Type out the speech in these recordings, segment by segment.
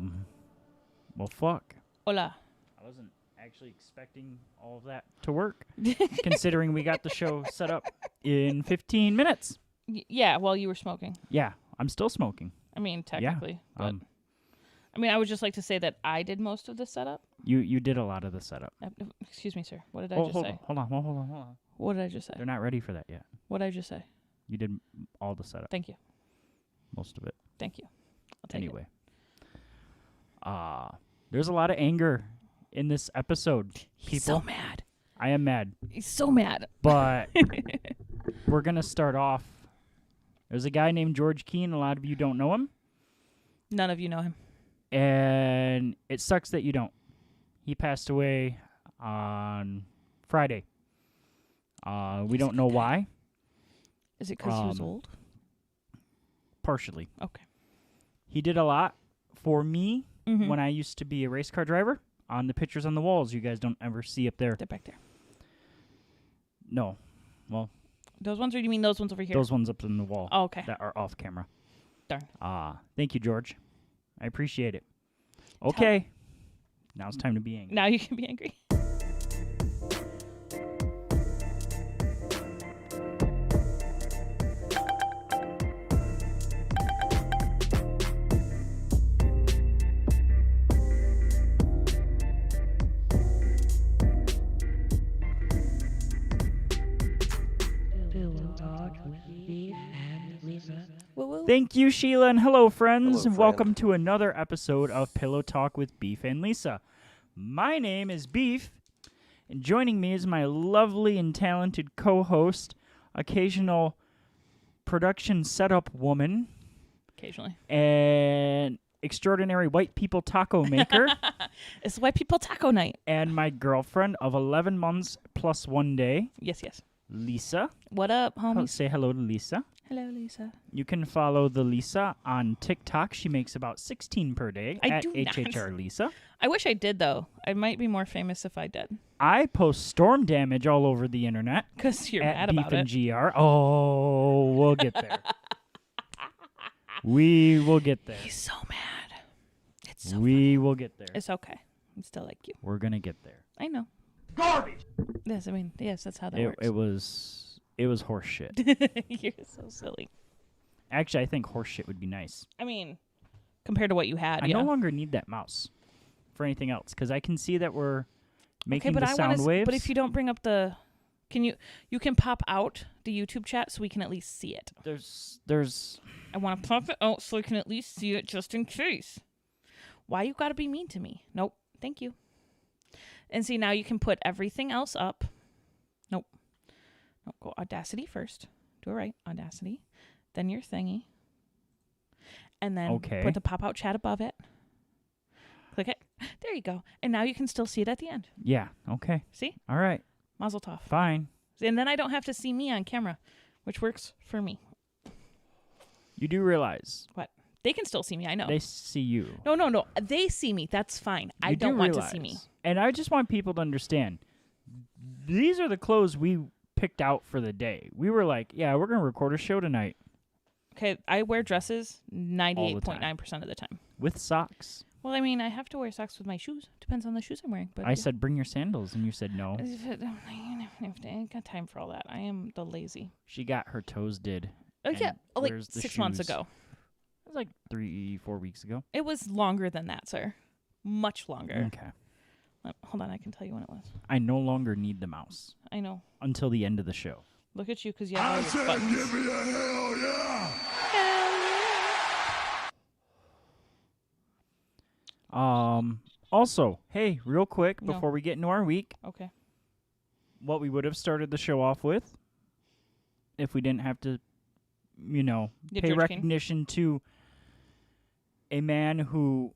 Well, fuck. Hola. I wasn't actually expecting all of that to work, considering we got the show set up in 15 minutes. Yeah, while you were smoking. Yeah, I'm still smoking. I mean, technically. Yeah, But I mean, I would just like to say that I did most of the setup. You did a lot of the setup. Excuse me, sir. What did I just hold say? Hold on. What did I just say? They're not ready for that yet. What did I just say? You did all the setup. Thank you. Most of it. Thank you. I'll take Anyway. There's a lot of anger in this episode. He's people. so mad. I am mad. He's so mad. But we're going to start off. There's a guy named George Keane. A lot of you don't know him. None of you know him. And it sucks that you don't. He passed away on Friday. We don't know why. Is it because he was old? Partially. Okay. He did a lot for me Mm-hmm. when I used to be a race car driver. On the pictures on the walls, you guys don't ever see up there. They're back there. No. Well, Those ones, or do you mean those ones over here? those ones up in the wall Oh, okay. that are off camera. Darn. Thank you, George. I appreciate it. Okay. Now it's time to be angry. Now you can be angry. Thank you, Sheila, and hello, friends. Hello, Welcome friend. to another episode of Pillow Talk with Beef and Lisa. My name is Beef, and joining me is my lovely and talented co-host, occasional production setup woman, Occasionally. and extraordinary white people taco maker, It's white people taco night. and my girlfriend of 11 months plus 1 day, Yes, yes. Lisa. What up, homies? Say hello to Lisa. Hello, Lisa. You can follow the Lisa on TikTok. She makes about 16 per day I at do not. HHR Lisa. I wish I did, though. I might be more famous if I did. I post storm damage all over the internet Because you're at mad Beef about and it. GR. Oh, we'll get there. We will get there. He's so mad. It's so We will get there. It's okay. I still like you. We're gonna get there. I know. Garbage. Yes, I mean, yes, that's how that It works. was horse shit. You're so silly. Actually, I think horse shit would be nice. I mean, compared to what you had, I yeah. no longer need that mouse for anything else because I can see that we're making okay, but the I sound want waves. But if you don't bring up the, you can pop out the YouTube chat so we can at least see it. there's I want to pop it out so we can at least see it just in case. Why you gotta be mean to me? Nope. Thank you. And see, now you can put everything else up. Nope. Nope. Go Audacity first. Do it right. Audacity. Then your thingy. And then put the pop-out chat above it. Click it. There you go. And now you can still see it at the end. yeah, okay. See? All right. Mazel tov. Fine. And then I don't have to see me on camera, which works for me. You do realize What? They can still see me. I know. they see you. No. They see me. That's fine. I You do don't want to see me. realize. And I just want people to understand. These are the clothes we picked out for the day. We were like, yeah, we're going to record a show tonight Okay, I wear dresses 98.9% of the time. with socks. Well, I mean, I have to wear socks with my shoes. Depends on the shoes I'm wearing. But I said, bring your sandals. And you said no. I ain't got time for all that. I am the lazy. She got her toes did. Oh, And yeah. Like where's the 6 months shoes? ago. It was like 3-4 weeks ago. It was longer than that, sir. Much longer. Okay. Hold on, I can tell you when it was. I no longer need the mouse I know. until the end of the show. Look at you because you have all your buttons. Give me a hell yeah. Also, hey, real quick No. before we get into our week, Okay. what we would have started the show off with if we didn't have to, Get pay George King. recognition to a man who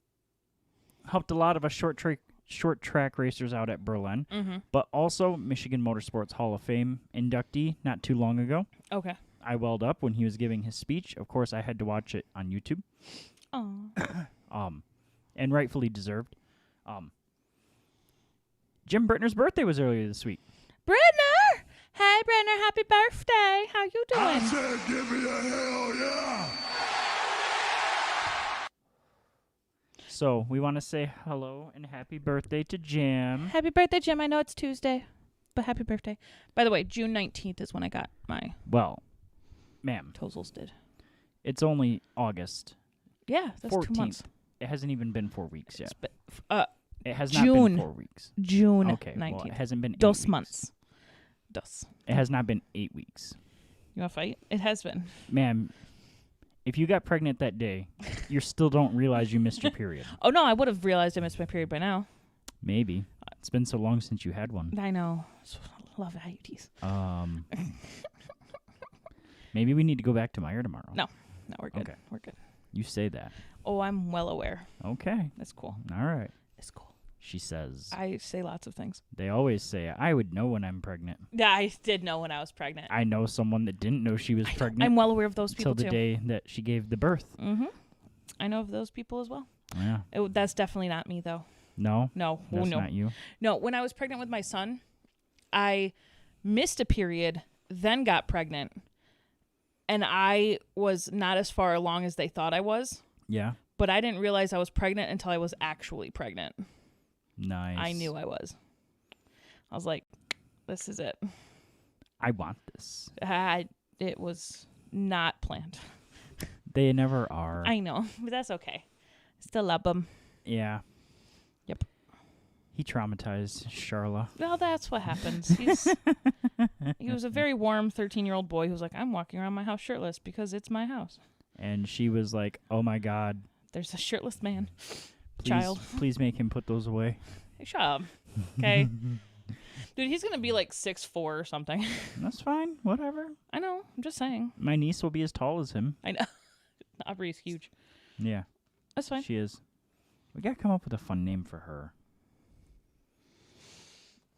helped a lot of us short track racers out at Berlin, Mm-hmm. but also Michigan Motorsports Hall of Fame inductee not too long ago. Okay. I welled up when he was giving his speech. Of course, I had to watch it on YouTube, Oh. and rightfully deserved. Jim Brittner's birthday was earlier this week. Brenner! Hey, Brenner, happy birthday. How you I doing? said give me a hell yeah. So we want to say hello and happy birthday to Jim. Happy birthday, Jim. I know it's Tuesday, but happy birthday. By the way, June 19th is when I got my Well, ma'am, tonsils did. it's only August. Yeah, that's 2 months. 14th. It hasn't even been 4 weeks yet. It has June. not been 4 weeks. June Okay, 19th. well, it hasn't been 8 Dos weeks. months. Dos. It has not been 8 weeks. You want to fight? It has been. Ma'am, if you got pregnant that day, you still don't realize you missed your period. Oh, no, I would have realized I missed my period by now. Maybe. It's been so long since you had one. I know. Love IUDs. Maybe we need to go back to Meijer tomorrow. No, we're good. Okay. We're good. You say that. Oh, I'm well aware. Okay. That's cool. All right. It's cool. She says. I say lots of things. They always say, I would know when I'm pregnant. Yeah, I did know when I was pregnant. I know someone that didn't know she was pregnant I'm well aware of those until people, the too. day that she gave the birth. Mm-hmm. I know of those people as well. Yeah. That's definitely not me, though. No? No. That's no. not you? No, when I was pregnant with my son, I missed a period, then got pregnant, and I was not as far along as they thought I was, Yeah. but I didn't realize I was pregnant until I was actually pregnant. Nice. I knew I was. I was like, this is it. I want this. It was not planned. They never are. I know, but that's okay. Still love him. Yeah. Yep. He traumatized Charla. Well, that's what happens. He was a very warm 13-year-old boy who's like, I'm walking around my house shirtless because it's my house. And she was like, oh my God. There's a shirtless man. Please, Child. Please make him put those away. Hey, shut up. Okay. Dude, he's going to be like 6'4" or something. That's fine. Whatever. I know. I'm just saying. My niece will be as tall as him. I know. Aubrey's huge. Yeah. That's fine. She is. We got to come up with a fun name for her.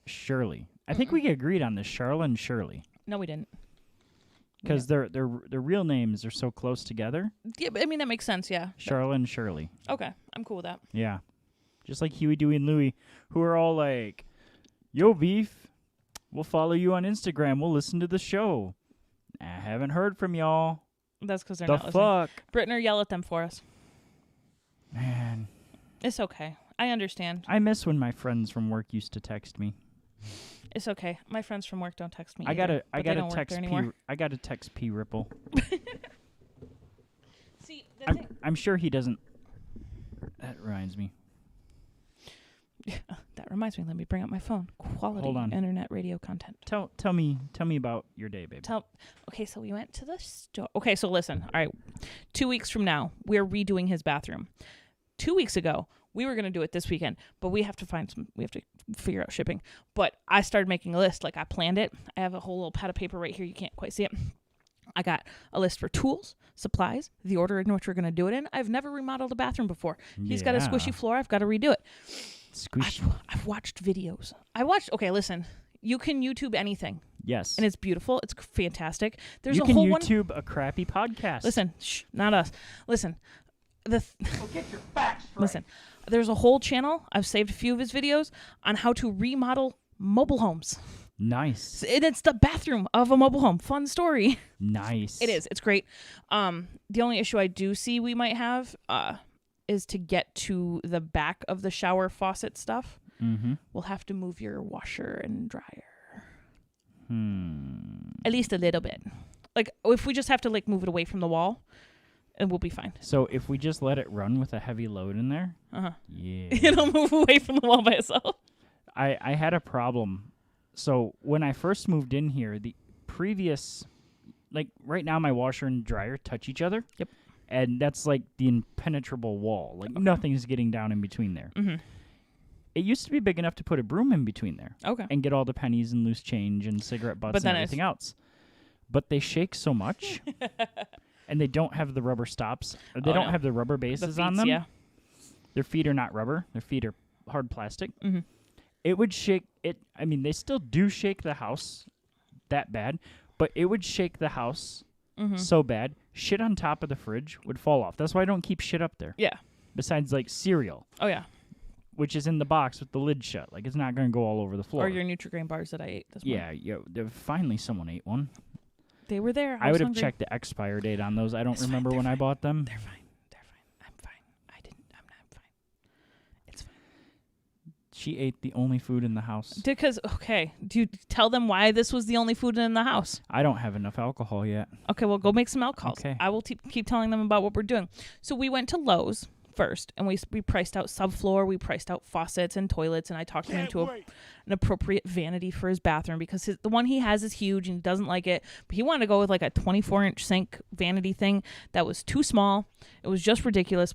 Shirley. I think we agreed on this, Charla and Shirley. No, we didn't. Because their real names are so close together. Yeah, but I mean, that makes sense, yeah. Charla and Shirley. Okay. I'm cool with that. Yeah. Just like Huey, Dewey, and Louie, who are all like, yo, Beef, we'll follow you on Instagram. We'll listen to the show. I haven't heard from y'all. That's because they're The not listening. fuck? Brittner, yell at them for us. Man. It's okay. I understand. I miss when my friends from work used to text me. It's okay. My friends from work don't text me. I either, gotta but they don't work text there P. anymore. I gotta text P Ripple. See, the thing. I'm sure he doesn't. That reminds me. That reminds me. Let me bring up my phone. Quality Hold on. internet radio content. Tell me about your day, baby. Okay, so we went to the store. Okay, so listen. All right, 2 weeks from now, we're redoing his bathroom. 2 weeks ago, we were gonna do it this weekend, but we have to figure out shipping. But I started making a list. Like, I planned it. I have a whole little pad of paper right here. You can't quite see it. I got a list for tools, supplies, the order in which we're gonna do it in. I've never remodeled a bathroom before. He's got a squishy floor. I've got to redo it. Squish. I've watched videos. Okay, listen. You can YouTube anything, Yes. and it's beautiful. It's fantastic. There's you a can whole YouTube a crappy podcast. Listen, not us. Listen, Go get your facts straight. listen. There's a whole channel. I've saved a few of his videos on how to remodel mobile homes. Nice. And it's the bathroom of a mobile home. Fun story. Nice. It is. It's great. The only issue I do see we might have is to get to the back of the shower faucet stuff. Mm-hmm. We'll have to move your washer and dryer. Hmm. At least a little bit. Like, if we just have to, like, move it away from the wall, and we'll be fine. So if we just let it run with a heavy load in there, Uh-huh. yeah. It'll move away from the wall by itself. I had a problem. So when I first moved in here, the previous, like right now, my washer and dryer touch each other. Yep. And that's like the impenetrable wall. Like nothing's getting down in between there. Mm-hmm. It used to be big enough to put a broom in between there Okay. and get all the pennies and loose change and cigarette butts But and then everything else. But they shake so much, and they don't have the rubber stops. Or they Oh, don't no. have the rubber The bases on feet, them. yeah. Their feet are not rubber. Their feet are hard plastic. Mm-hmm. It would shake it. I mean, they still do shake the house that bad, but it would shake the house Mm-hmm. so bad, shit on top of the fridge would fall off. That's why I don't keep shit up there. Yeah. Besides, like, cereal, Oh, yeah. which is in the box with the lid shut. Like, it's not going to go all over the floor. Or your Nutri-Grain bars that I ate this morning. Yeah, finally someone ate one. They were there. I would have hungry. checked the expire date on those. I don't It's fine, remember they're when I fine. bought them. They're fine. They're fine. I'm fine. I'm fine. She ate the only food in the house. Because, okay, do you tell them why this was the only food in the house? I don't have enough alcohol yet. Okay, well, go make some alcohol. Okay. I will keep telling them about what we're doing. So we went to Lowe's first, and we priced out subfloor, we priced out faucets and toilets, and I talked him into an appropriate vanity for his bathroom because the one he has is huge and he doesn't like it, but he wanted to go with like a 24-inch sink vanity thing that was too small. It was just ridiculous.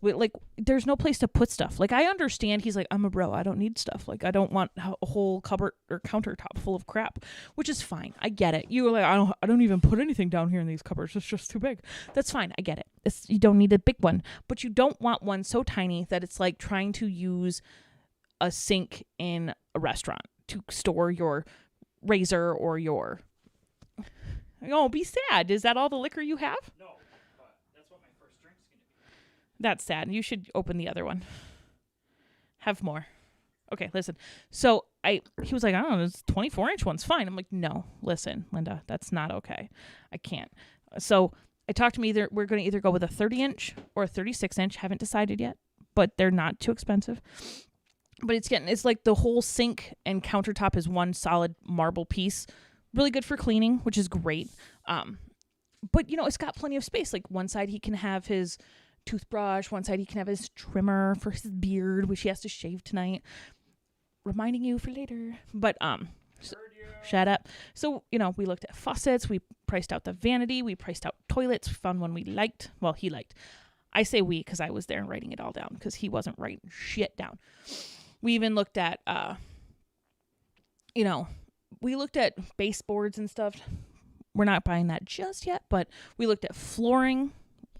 There's no place to put stuff. Like, I understand he's like, I'm a bro, I don't need stuff. Like, I don't want a whole cupboard or countertop full of crap, which is fine. I get it. You were like, I don't even put anything down here in these cupboards. It's just too big. That's fine. I get it. You don't need a big one, but you don't want one so tiny that it's like trying to use a sink in a restaurant to store your razor or your... Oh, be sad. Is that all the liquor you have? No, but that's what my first drink's going to be. That's sad. You should open the other one. Have more. Okay, listen. So he was like, I don't know, this 24-inch one's fine. I'm like, no, listen, Linda, that's not okay. I can't. So I talked to him, we're going to either go with a 30-inch or a 36-inch. Haven't decided yet, but they're not too expensive. But it's like the whole sink and countertop is one solid marble piece. Really good for cleaning, which is great. But, it's got plenty of space. Like, one side he can have his toothbrush. One side he can have his trimmer for his beard, which he has to shave tonight. Reminding you for later. But, shut up. So, we looked at faucets. We priced out the vanity. We priced out toilets. We found one we liked. Well, he liked. I say we because I was there writing it all down because he wasn't writing shit down. We even looked at, we looked at baseboards and stuff. We're not buying that just yet, but we looked at flooring.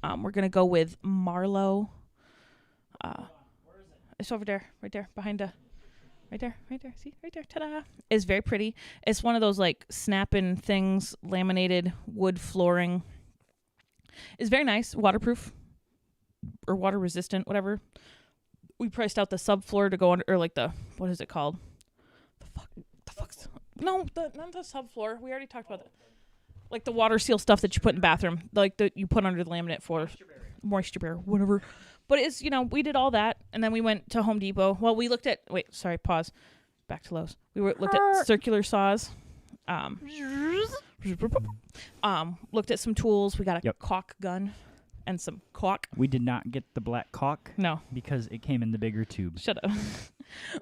We're going to go with Marlowe. Where is it? It's over there, right there, behind right there. See, right there. Ta-da. It's very pretty. It's one of those like snap-in things, laminated wood flooring. It's very nice, waterproof or water resistant, whatever. We priced out the subfloor to go under, or like what is it called? The fuck's... No, not the subfloor. We already talked about that. Like the water seal stuff that you put in the bathroom, like you put under the laminate for moisture barrier, whatever. But it's, we did all that, and then we went to Home Depot. Well, we looked at, pause. Back to Lowe's. We looked at circular saws. Looked at some tools. We got a caulk gun and some caulk. We did not get the black caulk. No. Because it came in the bigger tube. Shut up.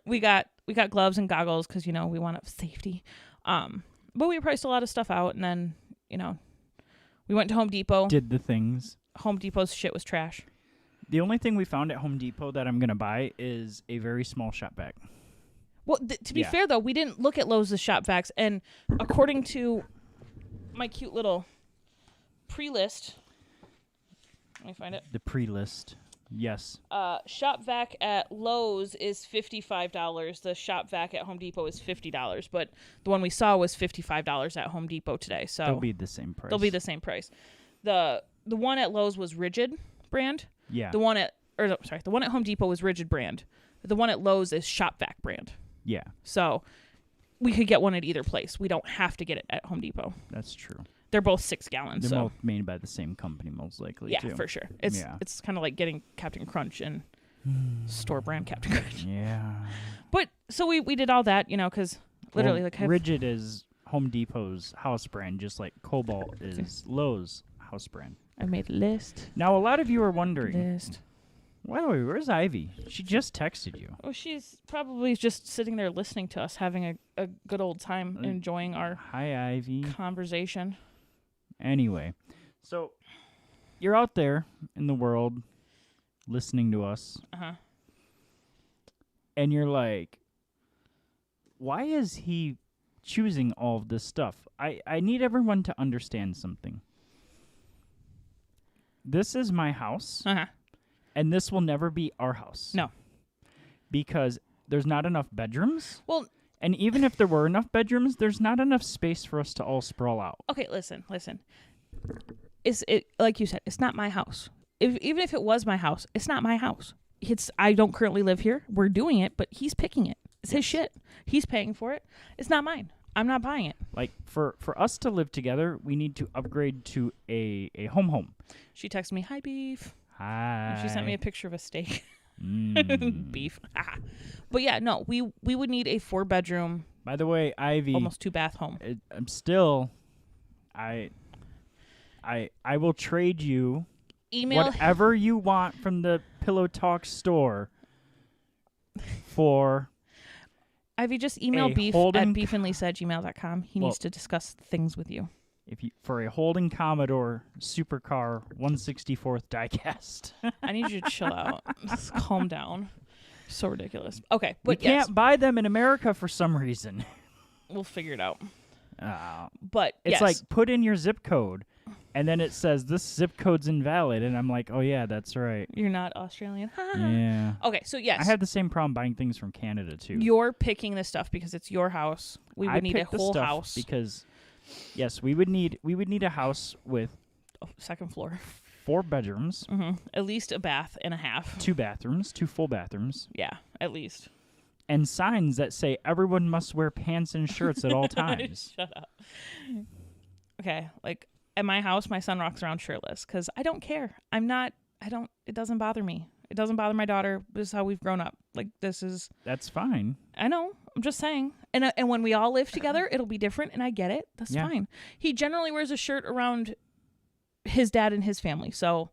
We got gloves and goggles because, we want safety. But we priced a lot of stuff out, and then, we went to Home Depot. Did the things. Home Depot's shit was trash. The only thing we found at Home Depot that I'm going to buy is a very small shop vac. Well, to be fair, though, we didn't look at Lowe's shop vacs, and according to my cute little pre-list, let me find it. The pre-list, yes. Shop vac at Lowe's is $55. The shop vac at Home Depot is $50, but the one we saw was $55 at Home Depot today. So they'll be the same price. They'll be the same price. The one at Lowe's was Rigid brand. Yeah. The one at Home Depot was Rigid brand. The one at Lowe's is Shop Vac brand. Yeah. So we could get one at either place. We don't have to get it at Home Depot. That's true. They're both 6 gallons. They're both made by the same company, most likely. Yeah, too. for sure. It's kind of like getting Captain Crunch and store brand Captain Crunch. Yeah. But so we did all that, because literally Rigid is Home Depot's house brand, just like Cobalt is Lowe's house brand. I made a list. Now, a lot of you are wondering, by the way, where's Ivy? She just texted you. Oh, she's probably just sitting there listening to us, having a good old time, enjoying our Hi, Ivy. Conversation. Anyway, so you're out there in the world listening to us. Uh-huh. And you're like, why is he choosing all of this stuff? I need everyone to understand something. This is my house. Uh-huh. And this will never be our house. No. Because there's not enough bedrooms. Well, and even if there were enough bedrooms, there's not enough space for us to all sprawl out. Okay, listen. It's like you said, it's not my house. Even if it was my house, it's not my house. I don't currently live here. We're doing it, but he's picking it. It's his shit. He's paying for it. It's not mine. I'm not buying it. Like, for us to live together, we need to upgrade to a home. She texted me, "Hi, Beef." Hi. And she sent me a picture of a steak. Beef. But yeah, no, we would need a 4-bedroom, By the way, Ivy, almost 2-bath home. I'm still, I will trade you Email whatever you want from the Pillow Talk store for Ivy, just email a beef Holden at beefandlisa@gmail.com. He needs to discuss things with you. for a Holden Commodore Supercar 1/64 diecast. I need you to chill out. Just calm down. So ridiculous. Okay, We but yes, can't buy them in America for some reason. we'll figure it out. Uh, But it's yes, like put in your zip code, and then it says this zip code's invalid, and I'm like, oh yeah, that's right. you're not Australian. Yeah. Okay, so yes, I have the same problem buying things from Canada too. you're picking this stuff because it's your house. We would I need a picked the whole stuff house, because yes, we would need a house with 2nd floor, 4 bedrooms, at least a bath and a half. 2 bathrooms, 2 full bathrooms, Yeah, at least. and signs that say everyone must wear pants and shirts at all times. Shut up. Okay, like at my house, my son walks around shirtless because I don't care. It doesn't bother me. It doesn't bother my daughter. This is how we've grown up. Like, this is, That's fine. I know. I'm just saying. And when we all live together, it'll be different, and I get it. That's Yeah. fine. He generally wears a shirt around his dad and his family, so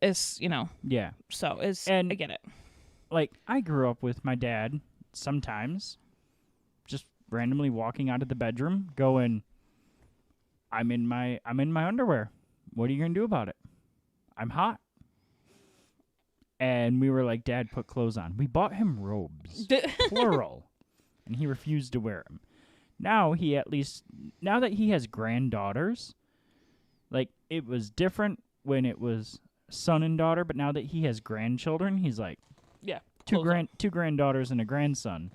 it's, Yeah. I get it. Like I grew up with my dad sometimes just randomly walking out of the bedroom going, I'm in my underwear. What are you going to do about it? I'm hot. And we were like, Dad, put clothes on. We bought him robes, plural, and he refused to wear them. Now that he has granddaughters, like it was different when it was son and daughter, but now that he has grandchildren, he's like, Yeah. two clothes on. granddaughters and a grandson.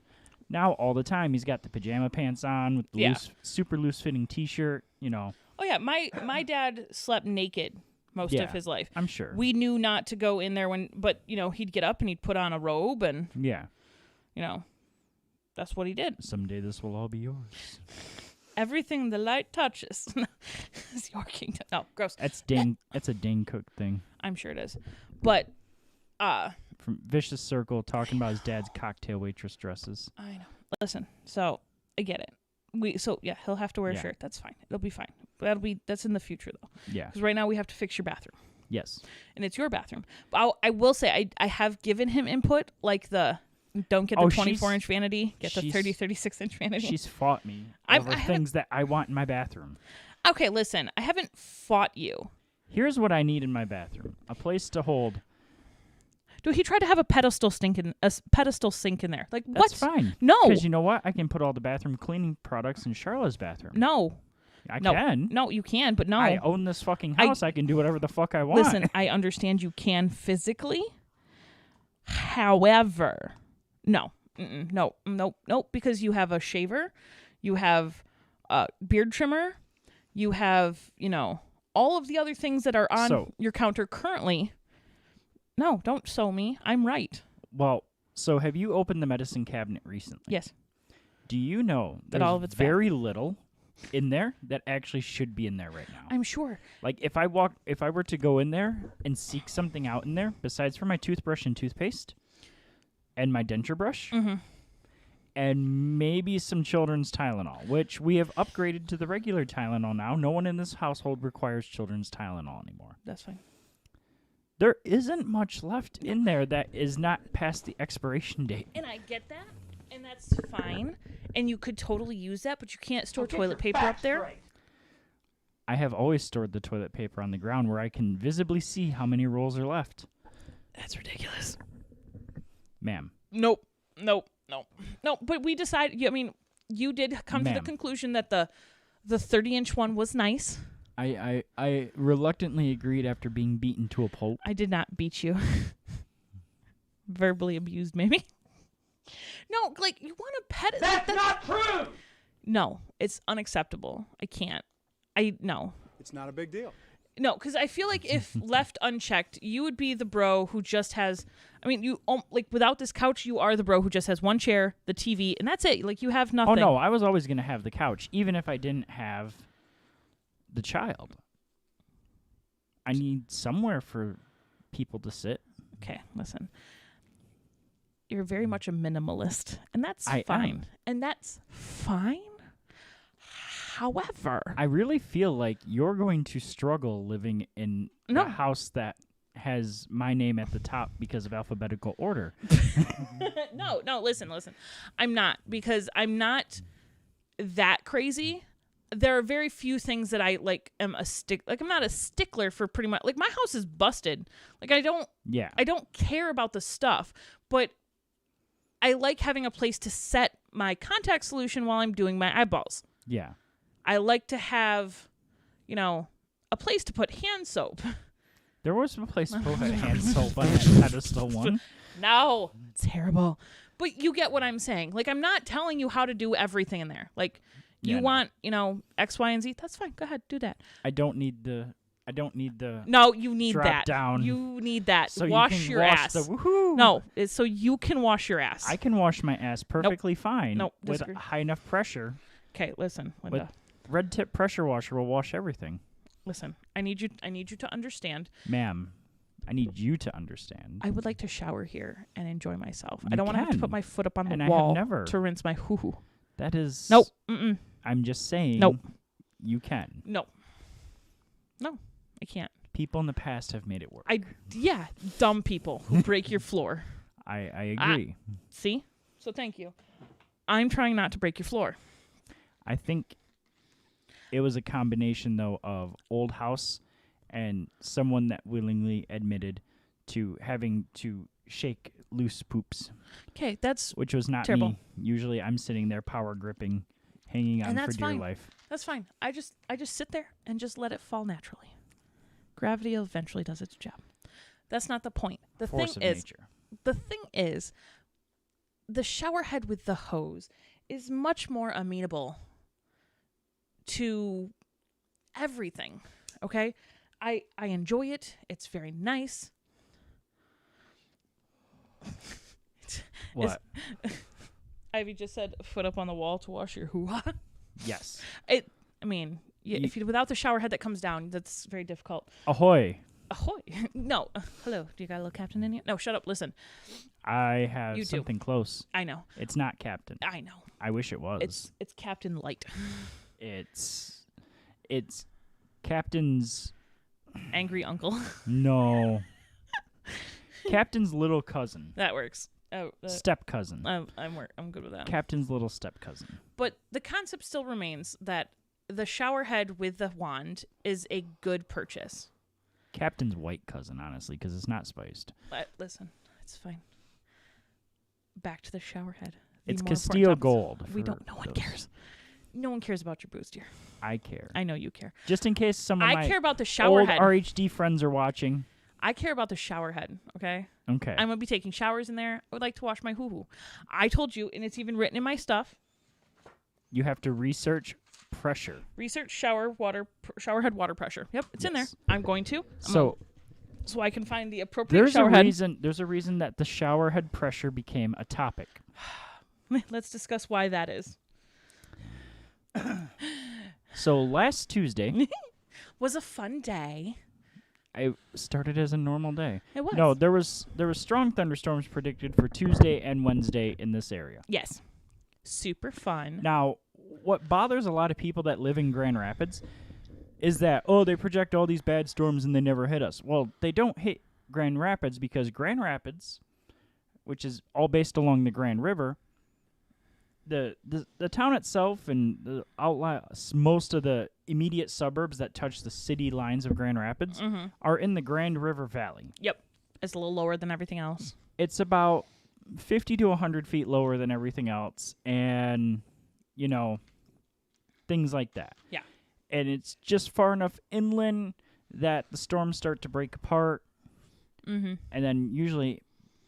Now all the time he's got the pajama pants on with the Yeah. super loose fitting T-shirt. Oh yeah, my dad slept naked most Yeah. of his life. I'm sure. We knew not to go in there but he'd get up and he'd put on a robe and Yeah. that's what he did. Someday this will all be yours. Everything the light touches is your kingdom. No, gross. That's Dane. That's a Dane Cook thing I'm sure it is. But from Vicious Circle talking about his dad's cocktail waitress dresses. I know. Listen, so I get it. He'll have to wear a Yeah. shirt. That's fine. It'll be fine. That's in the future though. Yeah. Because right now we have to fix your bathroom. Yes. And it's your bathroom. But I will say I have given him input, like don't get the 24-inch vanity, get the 36-inch vanity. She's fought me I'm- over I haven't- things that I want in my bathroom. Okay, listen, I haven't fought you. Here's what I need in my bathroom: a place to hold. Dude, he tried to have a pedestal sink in there. Like, what? That's fine. No. Because you know what? I can put all the bathroom cleaning products in Charlotte's bathroom. No. I No. can. No, you can, but no. I own this fucking house. I can do whatever the fuck I want. Listen, I understand you can physically. However, no. No, because you have a shaver, you have a beard trimmer, you have, all of the other things that are on your counter currently. No, don't sue me. I'm right. Well, so have you opened the medicine cabinet recently? Yes. Do you know That there's all of it's bad? very little in there that actually should be in there right now? I'm sure. Like if I were to go in there and seek something out in there, besides for my toothbrush and toothpaste and my denture brush, and maybe some children's Tylenol, which we have upgraded to the regular Tylenol now. No one in this household requires children's Tylenol anymore. That's fine. There isn't much left in there that is not past the expiration date. And I get that, and that's fine. And you could totally use that, but you can't store toilet paper up there. I have always stored the toilet paper on the ground where I can visibly see how many rolls are left. That's ridiculous. Ma'am. Nope. But we decided. You did come to the Ma'am. conclusion that the 30-inch one was nice. I reluctantly agreed after being beaten to a pulp. I did not beat you. Verbally abused, maybe. No, like you want to pet it. That's not true! No, it's unacceptable. I can't. No. It's not a big deal. No, because I feel like if left unchecked, you would be the bro who just has. Without this couch, you are the bro who just has one chair, the TV, and that's it. Like you have nothing. Oh no, I was always gonna have the couch, even if I didn't have the child. I need somewhere for people to sit. Okay, listen. You're very much a minimalist, and that's I fine. am. And that's fine. However, I really feel like you're going to struggle living in No. a house that has my name at the top because of alphabetical order. no, listen. I'm not, because I'm not that crazy. There are very few things that I am I'm not a stickler for pretty much. Like, my house is busted. Like, I don't care about the stuff, but I like having a place to set my contact solution while I'm doing my eyeballs. Yeah. I like to have, a place to put hand soap. There was a place to put hand soap on that pedestal one. No, it's terrible. But you get what I'm saying. Like, I'm not telling you how to do everything in there. Like, you Yeah, no. want, X, Y, and Z. That's fine. Go ahead, do that. I don't need the No, you need drop that. down. You need that. so wash you can your wash ass. the woohoo. No, it's so you can wash your ass. I can wash my ass perfectly fine Nope, with disagree. high enough pressure. Okay, listen, Linda. Red tip pressure washer will wash everything. Listen, I need you to understand. Ma'am, I need you to understand. I would like to shower here and enjoy myself. I You don't want to have to can. put my foot up on the And I have wall never. to rinse my hoo-hoo. That is Nope. Mm-mm. I'm just saying Nope. you can. No, I can't. People in the past have made it work. Yeah, dumb people who break your floor. I agree. See? So thank you. I'm trying not to break your floor. I think it was a combination, though, of old house and someone that willingly admitted to having to shake loose poops, Okay, that's which was not Terrible. me. Usually I'm sitting there power gripping, hanging on And for that's dear fine. life. fine. I just sit there and just let it fall naturally. Gravity eventually does its job. That's not the point. The Force thing of is, nature. the shower head with the hose is much more amenable to everything. Okay? I enjoy it. It's very nice. What? Ivy just said, foot up on the wall to wash your hoo-ha. Yes. If you without the shower head that comes down, that's very difficult. Ahoy. Ahoy. No. Hello. Do you got a little captain in you? No, shut up. Listen. I have You do. something close. I know. It's not Captain. I know. I wish it was. It's Captain Light. It's Captain's Angry uncle. no. Captain's little cousin. That works. Oh, Step cousin. I'm good with that. Captain's little step cousin. But the concept still remains that the shower head with the wand is a good purchase. Captain's white cousin, honestly, because it's not spiced. But listen, it's fine. Back to the shower head. The It's more important Castillo topics. Gold. We for don't. No one those. cares. No one cares about your boost here. I care. I know you care. Just in case some of I my care about the shower old head. RHD friends are watching. I care about the shower head. Okay. Okay. I'm gonna be taking showers in there. I would like to wash my hoo-hoo. I told you, and it's even written in my stuff. You have to research pressure. Research shower head water pressure. Yep, it's in there. Yes. I'm going to. So So I can find the appropriate there's shower a head. reason. There's a reason that the shower head pressure became a topic. Let's discuss why that is. So last Tuesday, Was a fun day. I started as a normal day. It was. No, there was strong thunderstorms predicted for Tuesday and Wednesday in this area. Yes. Super fun. Now, what bothers a lot of people that live in Grand Rapids is that, they project all these bad storms and they never hit us. Well, they don't hit Grand Rapids because Grand Rapids, which is all based along the Grand River, the town itself and the most of the immediate suburbs that touch the city lines of Grand Rapids Mm-hmm. are in the Grand River Valley. Yep. It's a little lower than everything else. It's about 50 to 100 feet lower than everything else, and things like that. Yeah. And it's just far enough inland that the storms start to break apart, Mm-hmm. and then usually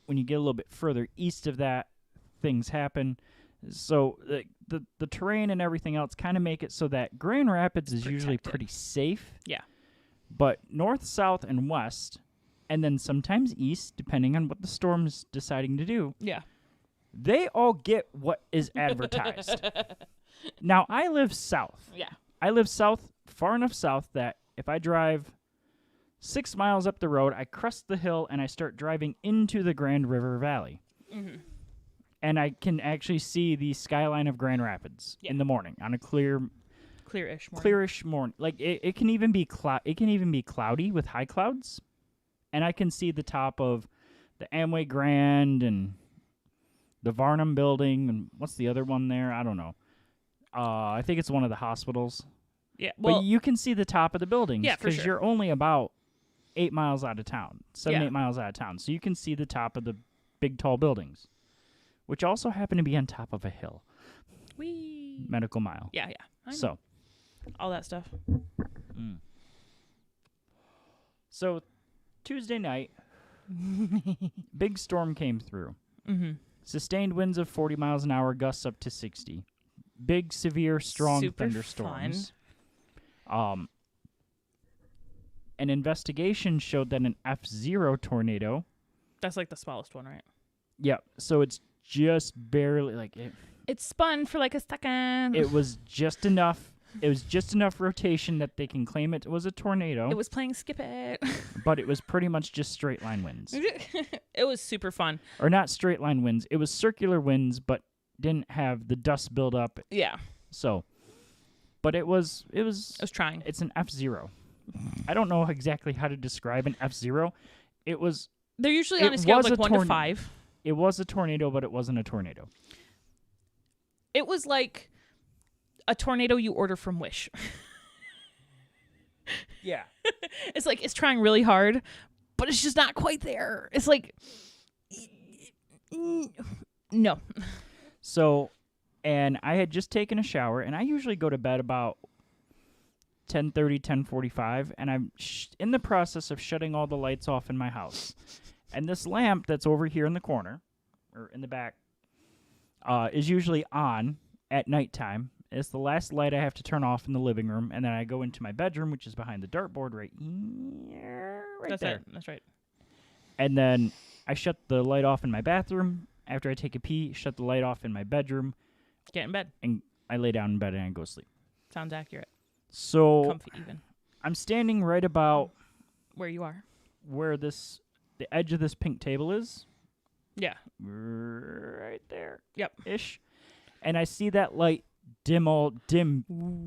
when you get a little bit further east of that, things happen. So the terrain and everything else kind of make it so that Grand Rapids is usually Protected. pretty safe. Yeah. But north, south, and west, and then sometimes east, depending on what the storm's deciding to do, Yeah. they all get what is advertised. Now, I live south. Yeah. I live south, far enough south that if I drive 6 miles up the road, I crest the hill and I start driving into the Grand River Valley. Mm-hmm. And I can actually see the skyline of Grand Rapids Yeah. in the morning on a clearish morning. Clearish. Like it can even be it can even be cloudy with high clouds, and I can see the top of the Amway Grand and the Varnum Building and what's the other one there? I don't know. I think it's one of the hospitals. Yeah. Well, But you can see the top of the buildings Yeah, for because sure. you're only about 8 miles out of town, 7, Yeah. 8 miles out of town. So you can see the top of the big, tall buildings, which also happen to be on top of a hill, wee. Medical Mile. Yeah. I know. So, all that stuff. so Tuesday night, big storm came through. Mm-hmm. Sustained winds of 40 miles an hour, gusts up to 60. Big, severe, strong Super thunderstorms. An investigation showed that an F0 tornado. That's like the smallest one, right? Yeah, so it's just barely like it. It spun for like a second. It was just enough. It was just enough rotation that they can claim it was a tornado. It was playing Skip It. But it was pretty much just straight line winds, It was super fun. or not straight line winds. It was circular winds, but didn't have the dust build up. Yeah. So, but it was. I was trying. It's an F0. I don't know exactly how to describe an F0. It was. They're usually It on a scale of was like a 1 to torn- 5. It was a tornado, but it wasn't a tornado. It was like a tornado you order from Wish. Yeah. It's like it's trying really hard, but it's just not quite there. It's like no. So, and I had just taken a shower, and I usually go to bed about 10:30, 10:45, and I'm in the process of shutting all the lights off in my house. And this lamp that's over here in the corner, or in the back, is usually on at nighttime. It's the last light I have to turn off in the living room, and then I go into my bedroom, which is behind the dartboard right That's there. it. That's right. And then I shut the light off in my bathroom. After I take a pee, shut the light off in my bedroom, Get in bed. and I lay down in bed and I go to sleep. Sounds accurate. So Comfy even. I'm standing right about Where you are. where the edge of this pink table is. Yeah. Right there. Yep. Ish. And I see that light dim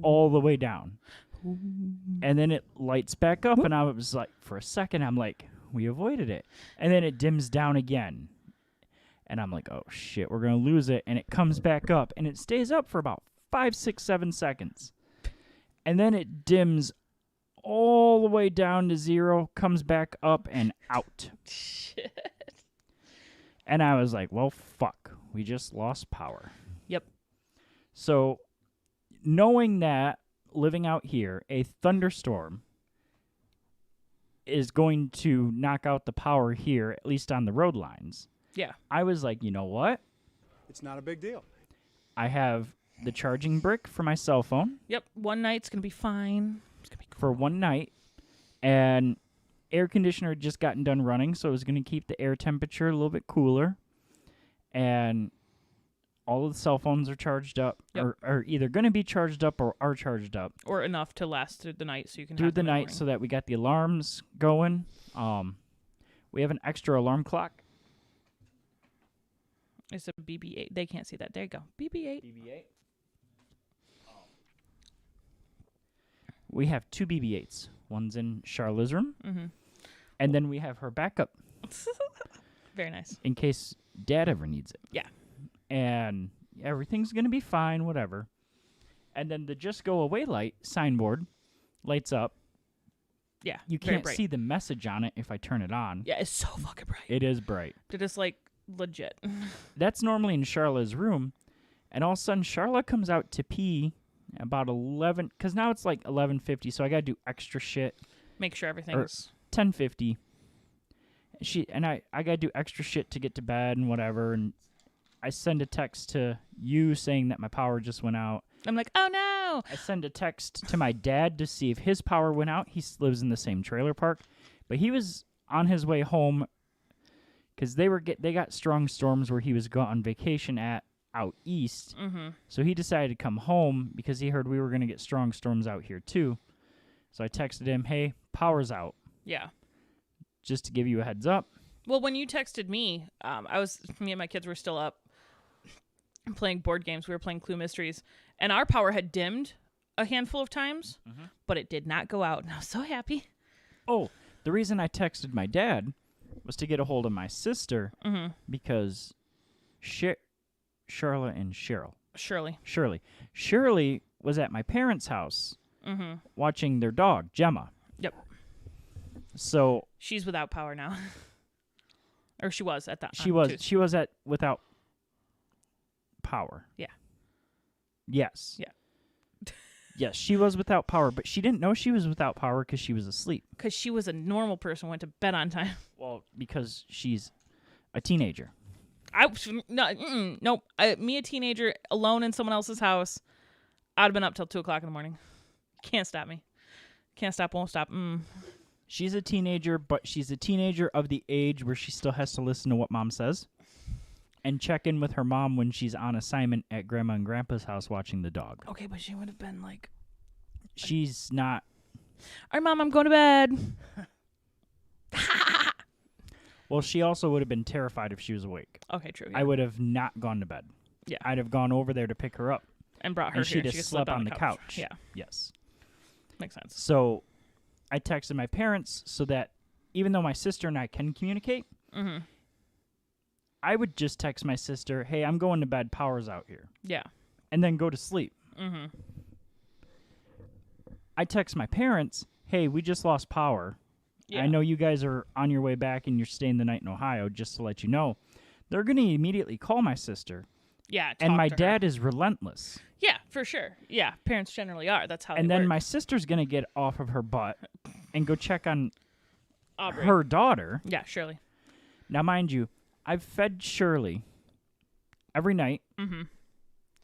all the way down. And then it lights back up, and I was like, for a second, I'm like, we avoided it. And then it dims down again. And I'm like, oh shit, we're gonna lose it. And it comes back up, and it stays up for about 5, 6, 7 seconds. And then it dims all the way down to 0, comes back up and out. Shit. And I was like, well, fuck. We just lost power. Yep. So, knowing that, living out here, a thunderstorm is going to knock out the power here, at least on the road lines, Yeah. I was like, you know what? It's not a big deal. I have the charging brick for my cell phone Yep. One night's gonna be fine. It's gonna be cool. for one night, and air conditioner had just gotten done running, so it was going to keep the air temperature a little bit cooler. And all of the cell phones are charged up, Yep. or are either going to be charged up or are charged up Or enough to last through the night, so you can through have the them in night, morning. so that we got the alarms going. We have an extra alarm clock. It's a BB-8. They can't see that. There you go. BB-8. BB-8. We have 2 BB-8s. One's in Charlotte's room, Mm-hmm. and then we have her backup Very nice. in case Dad ever needs it. Yeah. And everything's going to be fine, whatever. And then the Just Go Away light signboard lights up. Yeah. You very can't bright. see the message on it if I turn it on. Yeah, it's so fucking bright. It is bright. It is like legit. That's normally in Charlotte's room. And all of a sudden, Charlotte comes out to pee about 11, because now it's like 11:50, so I got to do extra shit. Make sure everything's 10:50. I got to do extra shit to get to bed and whatever. And I send a text to you saying that my power just went out. I'm like, oh no. I send a text to my dad to see if his power went out. He lives in the same trailer park, but he was on his way home because they got strong storms where he was on vacation out east. Mm-hmm. So he decided to come home because he heard we were going to get strong storms out here too. So I texted him, "Hey, power's out. Yeah. Just to give you a heads up. Well, when you texted me, me and my kids were still up playing board games. We were playing Clue Mysteries, and our power had dimmed a handful of times, but it did not go out, and I was so happy. Oh, the reason I texted my dad was to get a hold of my sister because Charlotte and Shirley was at my parents' house watching their dog, Gemma. Yep. So She's without power now. Or she was at that time. she was without power. Yeah. Yes. Yeah. Yes, she was without power, but she didn't know she was without power because she was asleep. Because she was a normal person, went to bed on time. Well, because she's a teenager. Nope. Me, a teenager, alone in someone else's house, I'd have been up till 2 o'clock in the morning. Can't stop me. Can't stop, won't stop. She's a teenager, but she's a teenager of the age where she still has to listen to what mom says and check in with her mom when she's on assignment at grandma and grandpa's house watching the dog. Okay, but she would have been like, She's not. all right, Mom, I'm going to bed. Well, she also would have been terrified if she was awake. Okay, true. Yeah. I would have not gone to bed. Yeah. I'd have gone over there to pick her up. And brought her And here. she'd have She could slept sleep on the couch. Yeah, Yes. makes sense. So I texted my parents so that even though my sister and I can communicate, I would just text my sister, hey, I'm going to bed, power's out here. Yeah. And then go to sleep. I text my parents, hey, we just lost power. Yeah. I know you guys are on your way back and you're staying the night in Ohio, just to let you know. They're going to immediately call my sister. Yeah. And my talk to her. dad is relentless. Yeah, for sure. Yeah, parents generally are. That's how And they then work. my sister's going to get off of her butt and go check on Aubrey. her daughter. Yeah, Shirley. Now, mind you, I've fed Shirley every night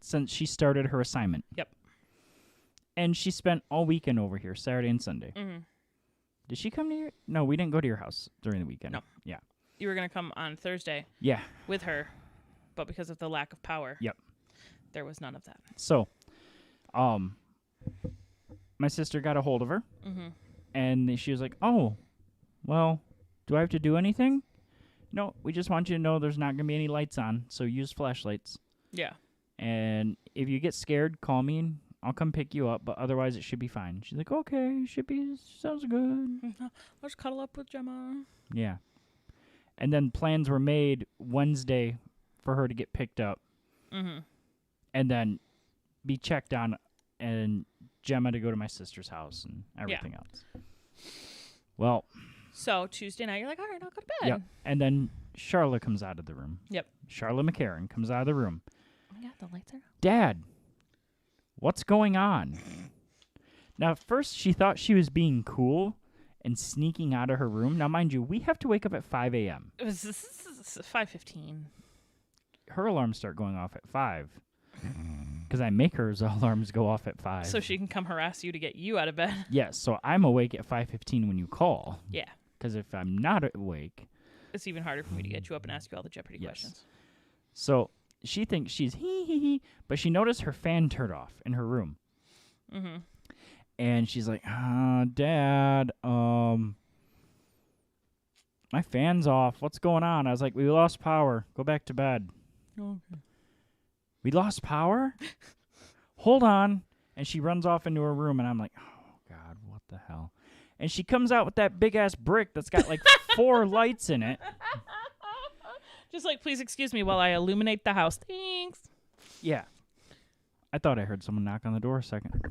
since she started her assignment. Yep. And she spent all weekend over here, Saturday and Sunday. Did she come to your... No, we didn't go to your house during the weekend. No. Yeah. You were going to come on Thursday Yeah. with her, but because of the lack of power, Yep. there was none of that. So, my sister got a hold of her, and she was like, oh, well, do I have to do anything? No, we just want you to know there's not going to be any lights on, so use flashlights. Yeah. And if you get scared, call me, and I'll come pick you up, but otherwise it should be fine. She's like, okay, sounds good. Let's cuddle up with Gemma. Yeah. And then plans were made Wednesday for her to get picked up. And then be checked on, and Gemma to go to my sister's house and everything else. Well. So Tuesday night, you're like, all right, I'll go to bed. Yep. And then Charlotte comes out of the room. Yep. Charlotte McCarran comes out of the room. Oh my God, the lights are out. Dad, what's going on? Now, at first she thought she was being cool and sneaking out of her room. Now, mind you, we have to wake up at 5 a.m. It was 5:15. Her alarms start going off at 5 because I make her alarms go off at 5. So she can come harass you to get you out of bed. Yes, so I'm awake at 5:15 when you call. Yeah. Because if I'm not awake... It's even harder for me to get you up and ask you all the Jeopardy questions. So she thinks she's hee, but she noticed her fan turned off in her room. And she's like, Dad, my fan's off. What's going on? I was like, we lost power. Go back to bed. Okay. We lost power? Hold on. And she runs off into her room, and I'm like, oh, God, what the hell? And she comes out with that big-ass brick that's got, like, 4 lights in it. Just like, please excuse me while I illuminate the house. Thanks. Yeah. I thought I heard someone knock on the door a second.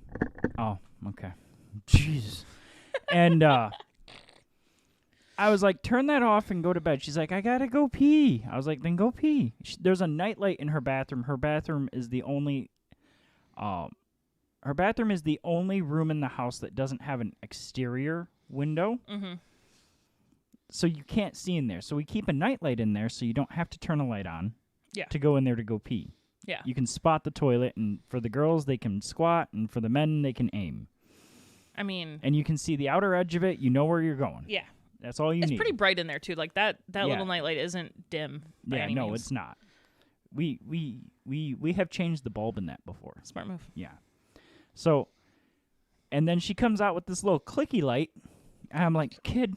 Oh, okay. Jesus. And I was like, turn that off and go to bed. She's like, I gotta go pee. I was like, then go pee. There's a nightlight in her bathroom. Her bathroom is the only room in the house that doesn't have an exterior window. So you can't see in there. So we keep a nightlight in there so you don't have to turn a light on to go in there to go pee. Yeah. You can spot the toilet, and for the girls, they can squat, and for the men, they can aim. I mean... And you can see the outer edge of it. You know where you're going. Yeah. That's all you need. It's pretty bright in there, too. Like, that little nightlight isn't dim by any means. It's not. We have changed the bulb in that before. Smart move. Yeah. So, and then she comes out with this little clicky light I'm like, kid,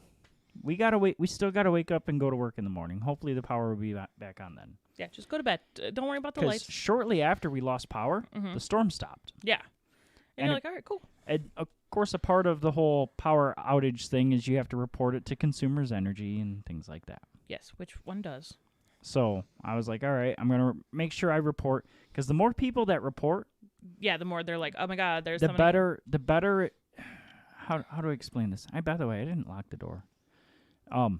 we gotta wait. We still gotta wake up and go to work in the morning. Hopefully the power will be back on then. Yeah, just go to bed. Don't worry about the Because lights. shortly after we lost power, the storm stopped. Yeah. And And you're like, all right, cool. And of course, a part of the whole power outage thing is you have to report it to Consumers Energy and things like that. Yes, which one does? So I was like, all right, I'm gonna make sure I report, because the more people that report, Yeah, the more they're like, oh my God, there's the somebody. better. How do I explain this? By the way, I didn't lock the door. Oh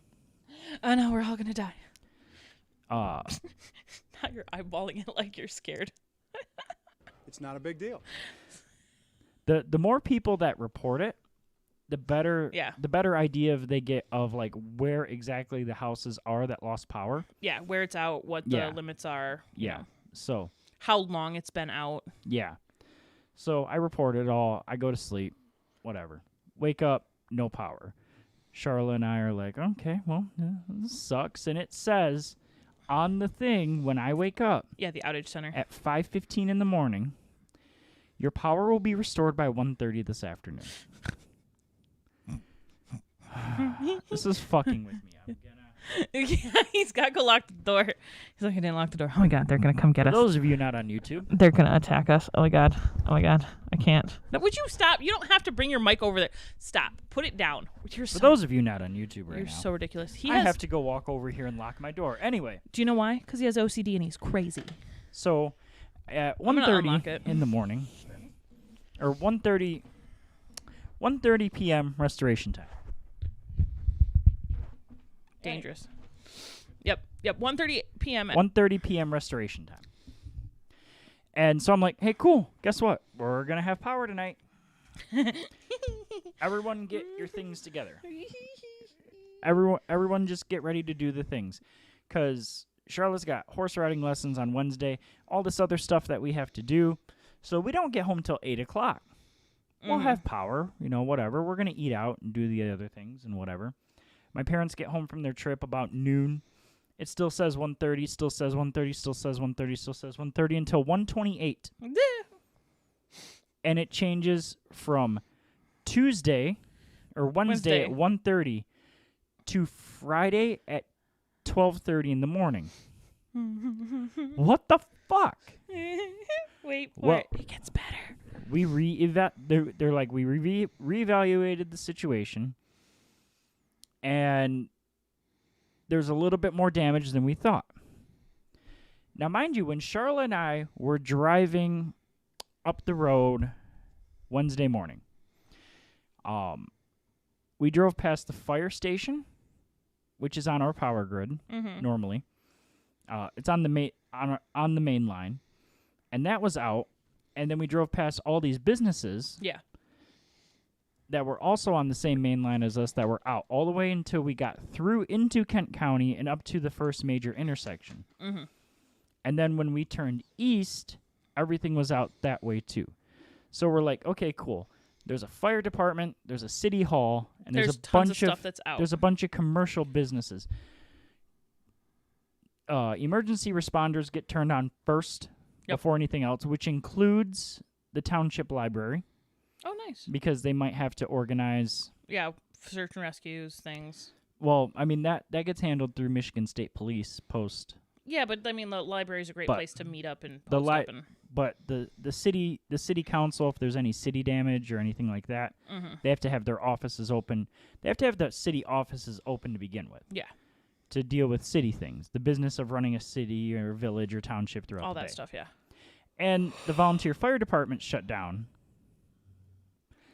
no, we're all gonna die. Uh, Now you're eyeballing it like you're scared. It's not a big deal. the more people that report it, the better. Yeah. The better idea they get of like where exactly the houses are that lost power. Yeah, where it's out, what the Yeah. limits are. you Yeah. know, So how long it's been out. yeah. So I report it all. I go to sleep. Whatever. Wake up. No power. Charlotte and I are like, okay, well, this sucks. And it says on the thing when I wake up Yeah, the outage center. at 5:15 in the morning, your power will be restored by 1:30 this afternoon. This is fucking with me. I'm gonna. Yeah, he's got to go lock the door. He's like, I didn't lock the door. Oh my God, they're gonna come get For us. those of you not on YouTube, They're gonna attack us. Oh my God. Oh my God. I can't. No, would you stop? You don't have to bring your mic over there. Stop. Put it down. You're for so. those of you not on YouTube right You're now, so ridiculous. He I has. have to go walk over here and lock my door. Anyway, Do you know why? Because he has OCD and he's crazy. so at gonna 1:30 unlock it. in the morning, or 1:30 p.m. restoration time. Dangerous. Yep. 1:30 p.m. 1:30 p.m. restoration time. And so I'm like, hey, cool. Guess what? We're going to have power tonight. Everyone get your things together. Everyone just get ready to do the things. Because Charlotte's got horse riding lessons on Wednesday, all this other stuff that we have to do. So we don't get home till 8 o'clock. We'll have power, whatever. We're going to eat out and do the other things and whatever. My parents get home from their trip about noon. It still says 1:30, still says 1:30, still says 1:30, still says 1:30 until 1:28. And it changes from Tuesday or Wednesday at 1:30 to Friday at 12:30 in the morning. What the fuck? Wait for Well- it. It gets better. We they're like, we reevaluated the situation, and there's a little bit more damage than we thought. Now, mind you, when Charlotte and I were driving up the road Wednesday morning, we drove past the fire station, which is on our power grid normally. It's on the on the main line, and that was out. And then we drove past all these businesses Yeah. that were also on the same main line as us that were out all the way until we got through into Kent County and up to the first major intersection. And then when we turned east, everything was out that way too. So we're like, okay, cool. There's a fire department, there's a city hall, and there's a tons bunch of stuff that's out. there's a bunch of commercial businesses. Emergency responders get turned on first before anything else, which includes the township library, Oh, nice. because they might have to organize. Yeah, search and rescues, things. Well, I mean that gets handled through Michigan State Police post. Yeah, but I mean, the library is a great But place to meet up and the post up and But the city council, if there's any city damage or anything like that, they have to have their offices open. They have to have the city offices open to begin with. Yeah. To deal with city things, the business of running a city or village or township throughout all the that day. stuff. Yeah. And the volunteer fire department shut down.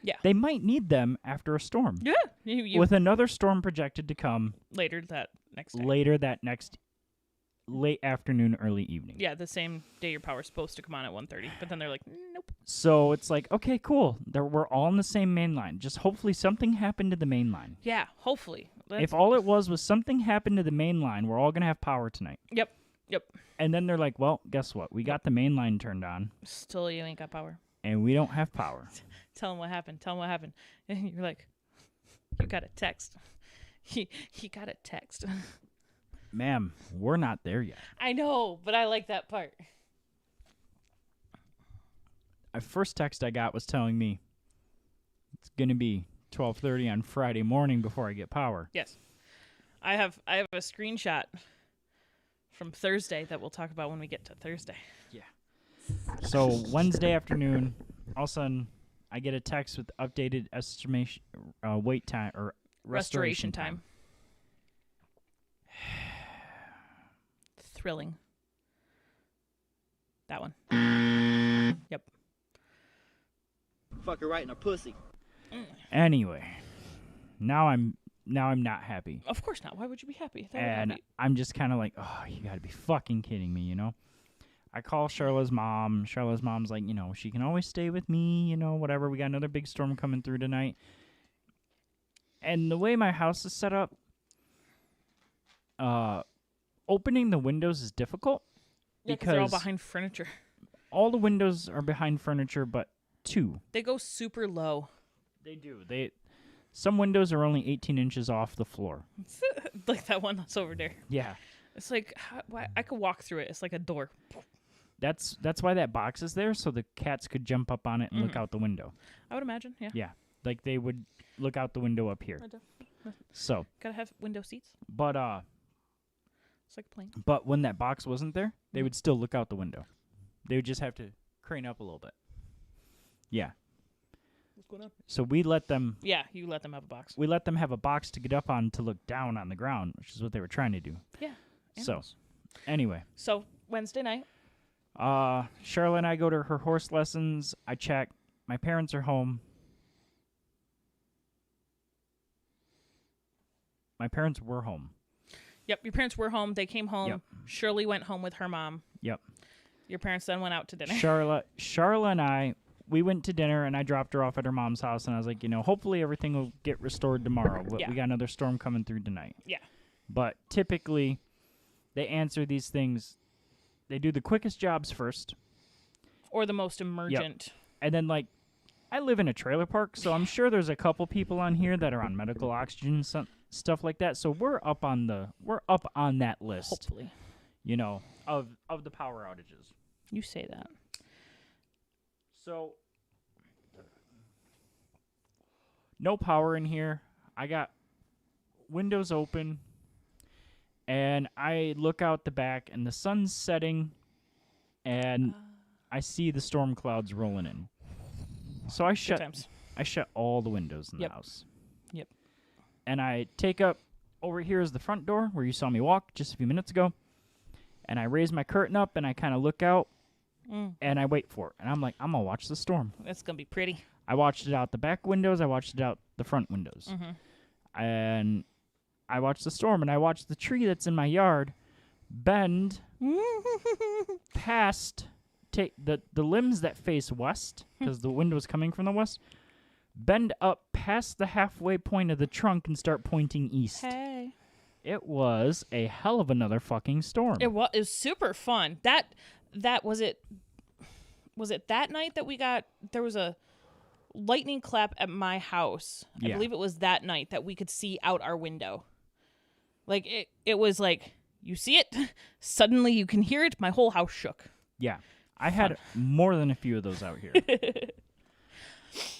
Yeah. They might need them after a storm. Yeah. You With another storm projected to come later that next day. later that next late afternoon, early evening. Yeah, the same day your power's supposed to come on at 1:30, but then they're like, nope. So it's like, okay, cool. We're all on the same main line. Just hopefully something happened to the main line. Yeah, hopefully. If all it was something happened to the main line, we're all going to have power tonight. Yep. And then they're like, well, guess what? We got the main line turned on, Still, you ain't got power. and we don't have power. Tell them what happened. Tell them what happened. And you're like, you got a text. He got a text. Ma'am, we're not there yet. I know, but I like that part. The first text I got was telling me it's going to be 12:30 on Friday morning before I get power. Yes. I have a screenshot from Thursday that we'll talk about when we get to Thursday. So Wednesday afternoon, all of a sudden, I get a text with updated estimation wait time or restoration time. Thrilling. That one. Yep. Fuck her right in her pussy. Anyway, now I'm not happy. Of course not. Why would you be happy? That would And happy. I'm just kind of like, oh, you got to be fucking kidding me, you know? I call Charlotte's mom. Charlotte's mom's like, you know, she can always stay with me, you know, whatever. We got another big storm coming through tonight. And the way my house is set up, opening the windows is difficult. Yeah, 'cause they're all because behind furniture. all the windows are behind furniture, but two. They go super low. They do. Some windows are only 18 inches off the floor. Like that one that's over there. Yeah. It's like, why, I could walk through it. It's like a door. That's why that box is there, so the cats could jump up on it and look out the window. I would imagine, yeah. Yeah. Like they would look out the window up here. I do. So, Gotta have window seats. but It's like a plane. but when that box wasn't there, they would still look out the window. They would just have to crane up a little bit. Yeah. What's going on? So we let them Yeah, you let them have a box. have a box to get up on to look down on the ground, which is what they were trying to do. Yeah. So, animals. anyway, So Wednesday night. Charlotte and I go to her horse lessons. I check. My parents are home. My parents were home. Yep, your parents were home. They came home. Yep. Shirley went home with her mom. Yep. Your parents then went out to dinner. Charlotte and I, we went to dinner, and I dropped her off at her mom's house, and I was like, you know, hopefully everything will get restored tomorrow. Yeah. We got another storm coming through tonight. Yeah. But typically, they answer these things. They do the quickest jobs first, Or the most emergent. and then like, I live in a trailer park, so I'm sure there's a couple people on here that are on medical oxygen, stuff like that. So we're up on that list, Hopefully. you know, of the power outages. You say that. So, no power in here. I got windows open, and I look out the back, and the sun's setting, and I see the storm clouds rolling in. So I Good shut times. all the windows in Yep. the house. Yep. And I take up, over here is the front door where you saw me walk just a few minutes ago, and I raise my curtain up, and I kind of look out, and I wait for it. And I'm like, I'm going to watch the storm. That's going to be pretty. I watched it out the back windows. I watched it out the front windows. Mm-hmm. And I watched the storm, and I watched the tree that's in my yard bend past the limbs that face west, because the window's coming from the west, bend up past the halfway point of the trunk and start pointing east. Hey. It was a hell of another fucking storm. It was super fun. That was it. Was it that night that we got? There was a lightning clap at my house. I Yeah. believe it was that night that we could see out our window. Like it was like you see it, suddenly you can hear it. My whole house shook. Yeah. I had more than a few of those out here.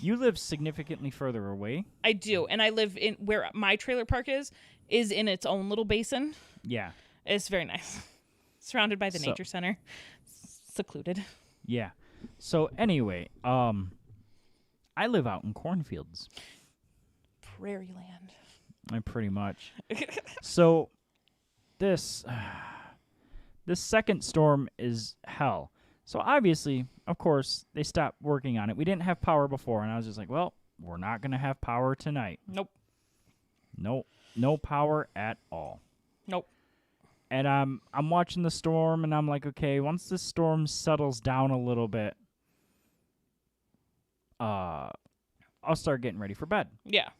You live significantly further away. I do, and I live in where my trailer park is in its own little basin. Yeah. It's very nice, surrounded by the So- nature center, secluded. Yeah. So anyway, I live out in cornfields. Prairie land. Pretty much. So this second storm is hell. So obviously, of course, they stopped working on it. We didn't have power before, and I was just like, well, we're not going to have power tonight. Nope. No power at all. Nope. And I'm watching the storm, and I'm like, okay, once this storm settles down a little bit, I'll start getting ready for bed. Yeah.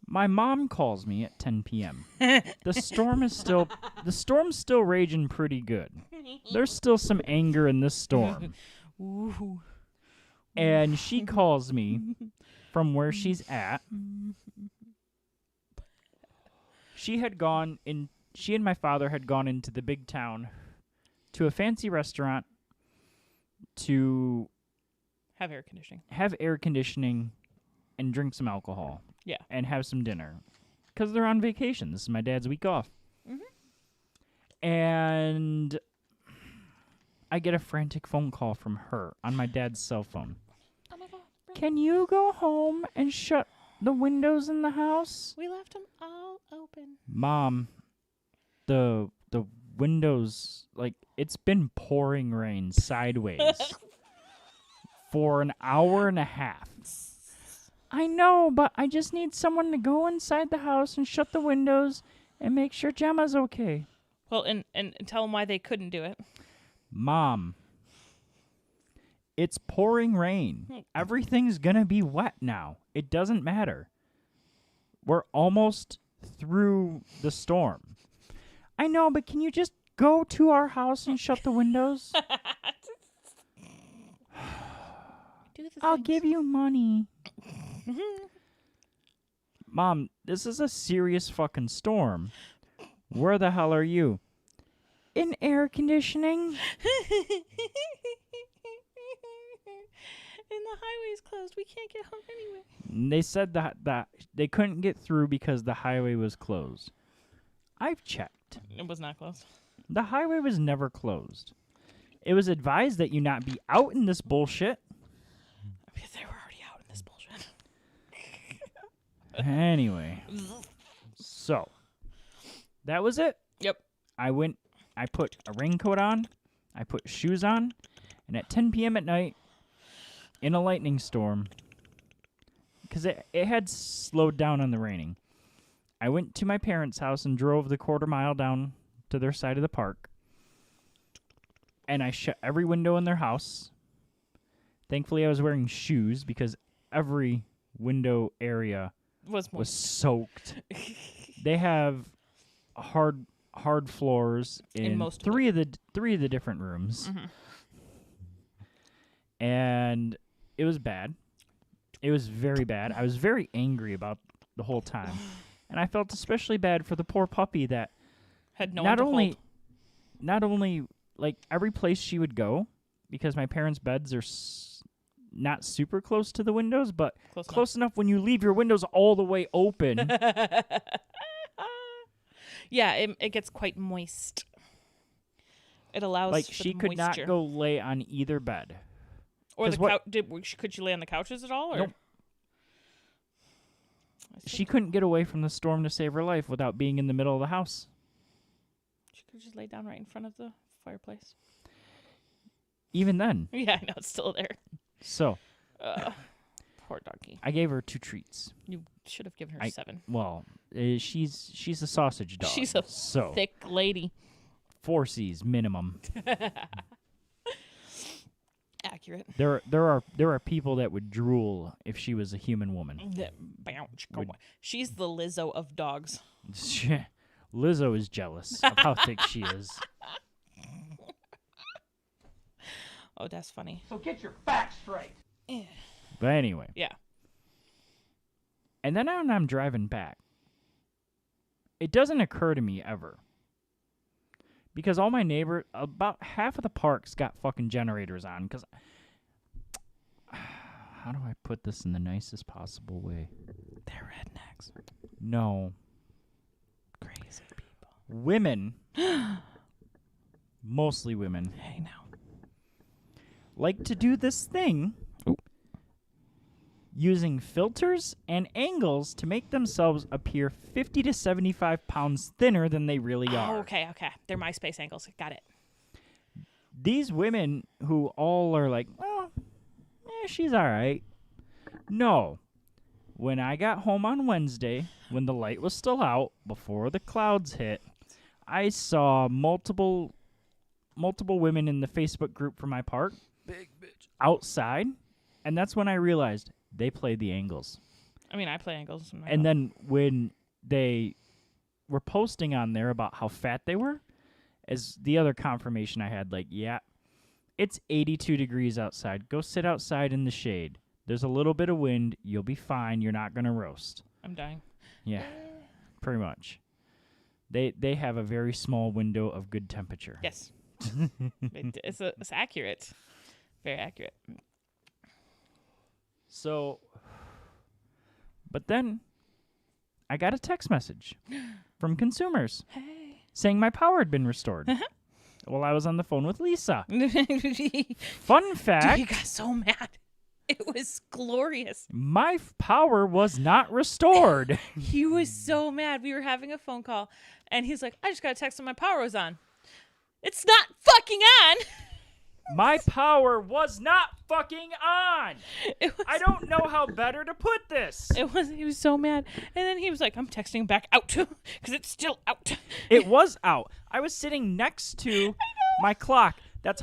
My mom calls me at 10 p.m. The storm's still raging pretty good. There's still some anger in this storm. Ooh. And she calls me from where she's at. She and my father had gone into the big town to a fancy restaurant to Have air conditioning. have air conditioning and drink some alcohol. Yeah. And have some dinner. Because they're on vacation. This is my dad's week off. And I get a frantic phone call from her on my dad's cell phone. Oh my God. Can you go home and shut the windows in the house? We left them all open. Mom, the windows, like, it's been pouring rain sideways for an hour and a half. I know, but I just need someone to go inside the house and shut the windows and make sure Gemma's okay. Well, and tell them why they couldn't do it. Mom, it's pouring rain. Everything's gonna be wet now. It doesn't matter. We're almost through the storm. I know, but can you just go to our house and shut the windows? Do the I'll things. give you money. Mom, this is a serious fucking storm. Where the hell are you? In air conditioning. And the highway's closed. We can't get home anyway. They said that they couldn't get through because the highway was closed. I've checked. It was not closed. The highway was never closed. It was advised that you not be out in this bullshit. Because they were already out in this bullshit. Anyway. So, that was it. Yep. I put a raincoat on, I put shoes on, and at 10 p.m. at night, in a lightning storm, because it had slowed down on the raining, I went to my parents' house and drove the quarter mile down to their side of the park, and I shut every window in their house. Thankfully, I was wearing shoes because every window area Was more. was soaked. They have hard floors in most of three of the different rooms, and it was bad. It was very bad. I was very angry about the whole time, and I felt especially bad for the poor puppy that Had no not one to only hold. not only like every place she would go, because my parents' beds are not super close to the windows, but close enough when you leave your windows all the way open. Yeah, it gets quite moist. It allows Like for she the could moisture. not go lay on either bed. Or 'cause the what- couch. Could you lay on the couches at all? Or? Nope. I see. She couldn't get away from the storm to save her life without being in the middle of the house. She could just lay down right in front of the fireplace. Even then. Yeah, I know it's still there. So Poor donkey. I gave her 2 treats. You should have given her I- 7. Well, she's a sausage dog. She's a so thick lady. 4 C's minimum. Accurate. There are people that would drool if she was a human woman. She's the Lizzo of dogs. Lizzo is jealous of how thick she is. Oh, that's funny. So get your facts straight. But anyway. Yeah. And then when I'm driving back, it doesn't occur to me ever. Because all my about half of the parks got fucking generators on. Because, how do I put this in the nicest possible way? They're rednecks. No. Crazy people. Women, mostly women, Hey, now. like to do this thing using filters and angles to make themselves appear 50 to 75 pounds thinner than they really are. Oh, okay. They're MySpace angles. Got it. These women who all are like, well, she's all right. No. When I got home on Wednesday, when the light was still out, before the clouds hit, I saw multiple women in the Facebook group for my park outside, and that's when I realized they played the angles. I mean, I play angles. And then when they were posting on there about how fat they were, as the other confirmation I had, like, yeah, it's 82 degrees outside. Go sit outside in the shade. There's a little bit of wind. You'll be fine. You're not going to roast. I'm dying. Yeah, pretty much. They have a very small window of good temperature. Yes. It's accurate. Very accurate. So But then I got a text message from consumers Hey. saying my power had been restored. While I was on the phone with Lisa. Fun Dude, fact, he got so mad. It was glorious. my power was not restored. He was so mad. We were having a phone call, and he's like, I just got a text that my power was on. It's not fucking on. My power was not fucking on. It was, I don't know how better to put this. he was so mad. And then he was like, I'm texting back out because it's still out. It was out. I was sitting next to my clock that's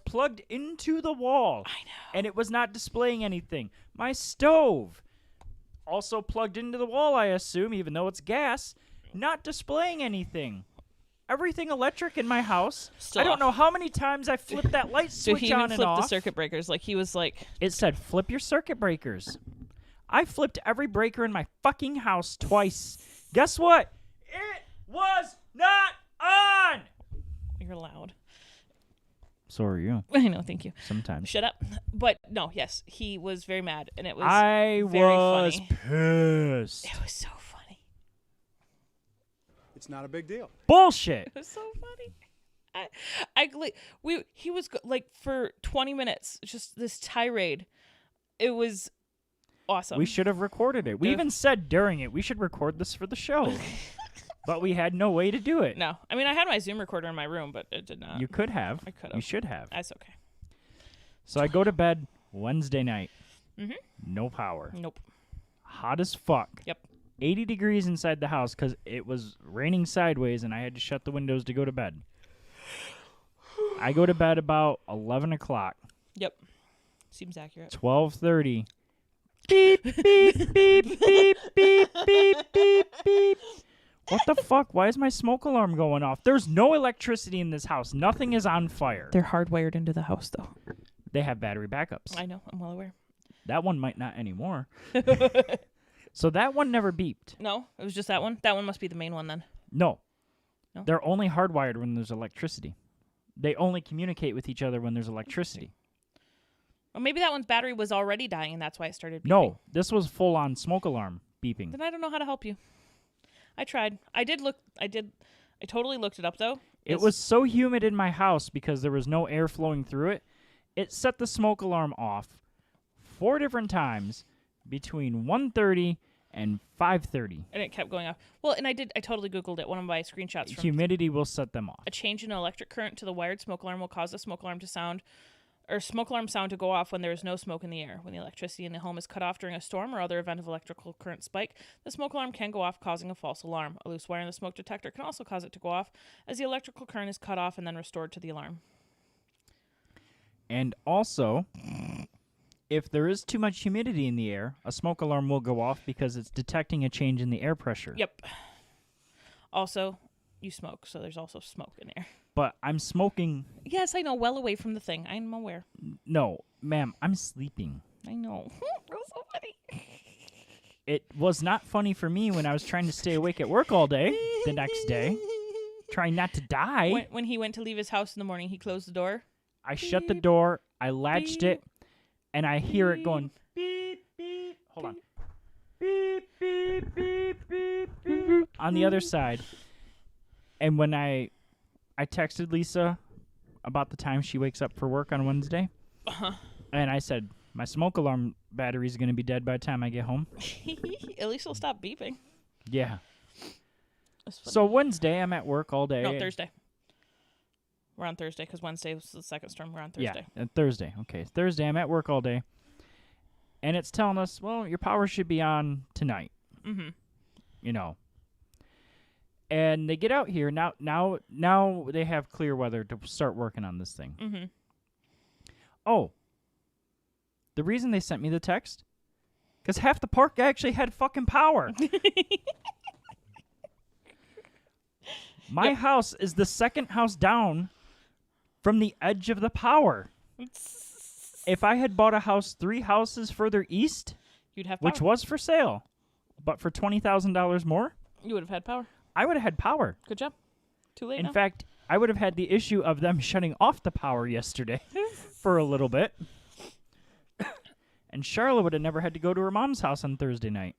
plugged into the wall. I know. And it was not displaying anything. My stove, also plugged into the wall, I assume, even though it's gas, not displaying anything. Everything electric in my house. Still I don't off. know how many times I flipped that light So switch he on even and flipped off. the circuit breakers. Like, he was like, It said, flip your circuit breakers. I flipped every breaker in my fucking house twice. Guess what? It was not on! you're loud. So are you, I know, thank you. sometimes. Shut up. But no, yes, he was very mad, and it was I very was funny. pissed. It was so funny. It's not a big deal. Bullshit. It was so funny. He was like for 20 minutes, just this tirade. It was awesome. We should have recorded it. We Ugh. even said during it, we should record this for the show. But we had no way to do it. No, I mean, I had my Zoom recorder in my room, but it did not. You could have. I could You have. should have. That's okay. So I go to bed Wednesday night. Mhm. No power. Nope. Hot as fuck. Yep. 80 degrees inside the house because it was raining sideways and I had to shut the windows to go to bed. I go to bed about 11 o'clock. Yep. Seems accurate. 12:30. Beep, beep, beep, beep, beep, beep, beep, beep. What the fuck? Why is my smoke alarm going off? There's no electricity in this house. Nothing is on fire. They're hardwired into the house, though. They have battery backups. I know. I'm well aware. That one might not anymore. So that one never beeped. No, it was just that one. That one must be the main one then. No. No? They're only hardwired when there's electricity. They only communicate with each other when there's electricity. Or maybe that one's battery was already dying, and that's why it started beeping. No, this was full on smoke alarm beeping. Then I don't know how to help you. I tried. I totally looked it up, though. It was so humid in my house because there was no air flowing through it. It set the smoke alarm off 4 different times between 1:30 and 5:30. And it kept going off. Well, and I totally Googled it. One of my screenshots from Humidity will set them off. a change in electric current to the wired smoke alarm will cause the smoke alarm sound to go off when there is no smoke in the air. When the electricity in the home is cut off during a storm or other event of electrical current spike, the smoke alarm can go off, causing a false alarm. A loose wire in the smoke detector can also cause it to go off as the electrical current is cut off and then restored to the alarm. And also, if there is too much humidity in the air, a smoke alarm will go off because it's detecting a change in the air pressure. Yep. Also, you smoke, so there's also smoke in air. But I'm smoking. Yes, I know, well away from the thing. I'm aware. No, ma'am, I'm sleeping. I know. It was so funny. It was not funny for me when I was trying to stay awake at work all day the next day, trying not to die. When he went to leave his house in the morning, he closed the door. I shut the door, I latched it, and I hear it going beep, beep. Hold on. Beep, beep, beep, beep, beep. On the other side. And when I texted Lisa about the time she wakes up for work on Wednesday, and I said, my smoke alarm battery is going to be dead by the time I get home. At least he'll stop beeping. Yeah. That's funny. So Wednesday, I'm at work all day. No, Thursday. We're on Thursday because Wednesday was the second storm. We're on Thursday. Yeah, Thursday. Okay, Thursday, I'm at work all day. And it's telling us, well, your power should be on tonight. Mm-hmm. You know. And they get out here. Now they have clear weather to start working on this thing. Mm-hmm. Oh. The reason they sent me the text? Because half the park actually had fucking power. My house is the second house down from the edge of the power. If I had bought a house 3 houses further east, You'd have power. which was for sale, but for $20,000 more, You would have had power. I would have had power. Good job. Too late In now. fact, I would have had the issue of them shutting off the power yesterday for a little bit. and Charlotte would have never had to go to her mom's house on Thursday night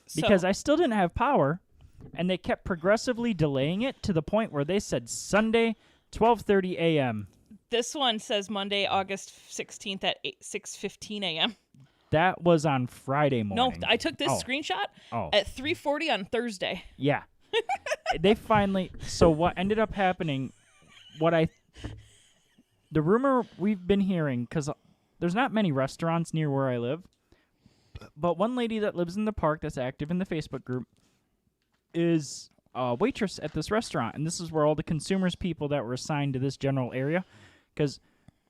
So- because I still didn't have power, and they kept progressively delaying it to the point where they said Sunday, 12:30 a.m. this one says Monday, August 16th at 6:15 a.m. That was on Friday No, morning. I took this Oh. screenshot Oh, at 3:40 on Thursday. yeah. They finally. So what ended up happening? The rumor we've been hearing, because there's not many restaurants near where I live, but one lady that lives in the park that's active in the Facebook group is a waitress at this restaurant, and this is where all the consumers people that were assigned to this general area, because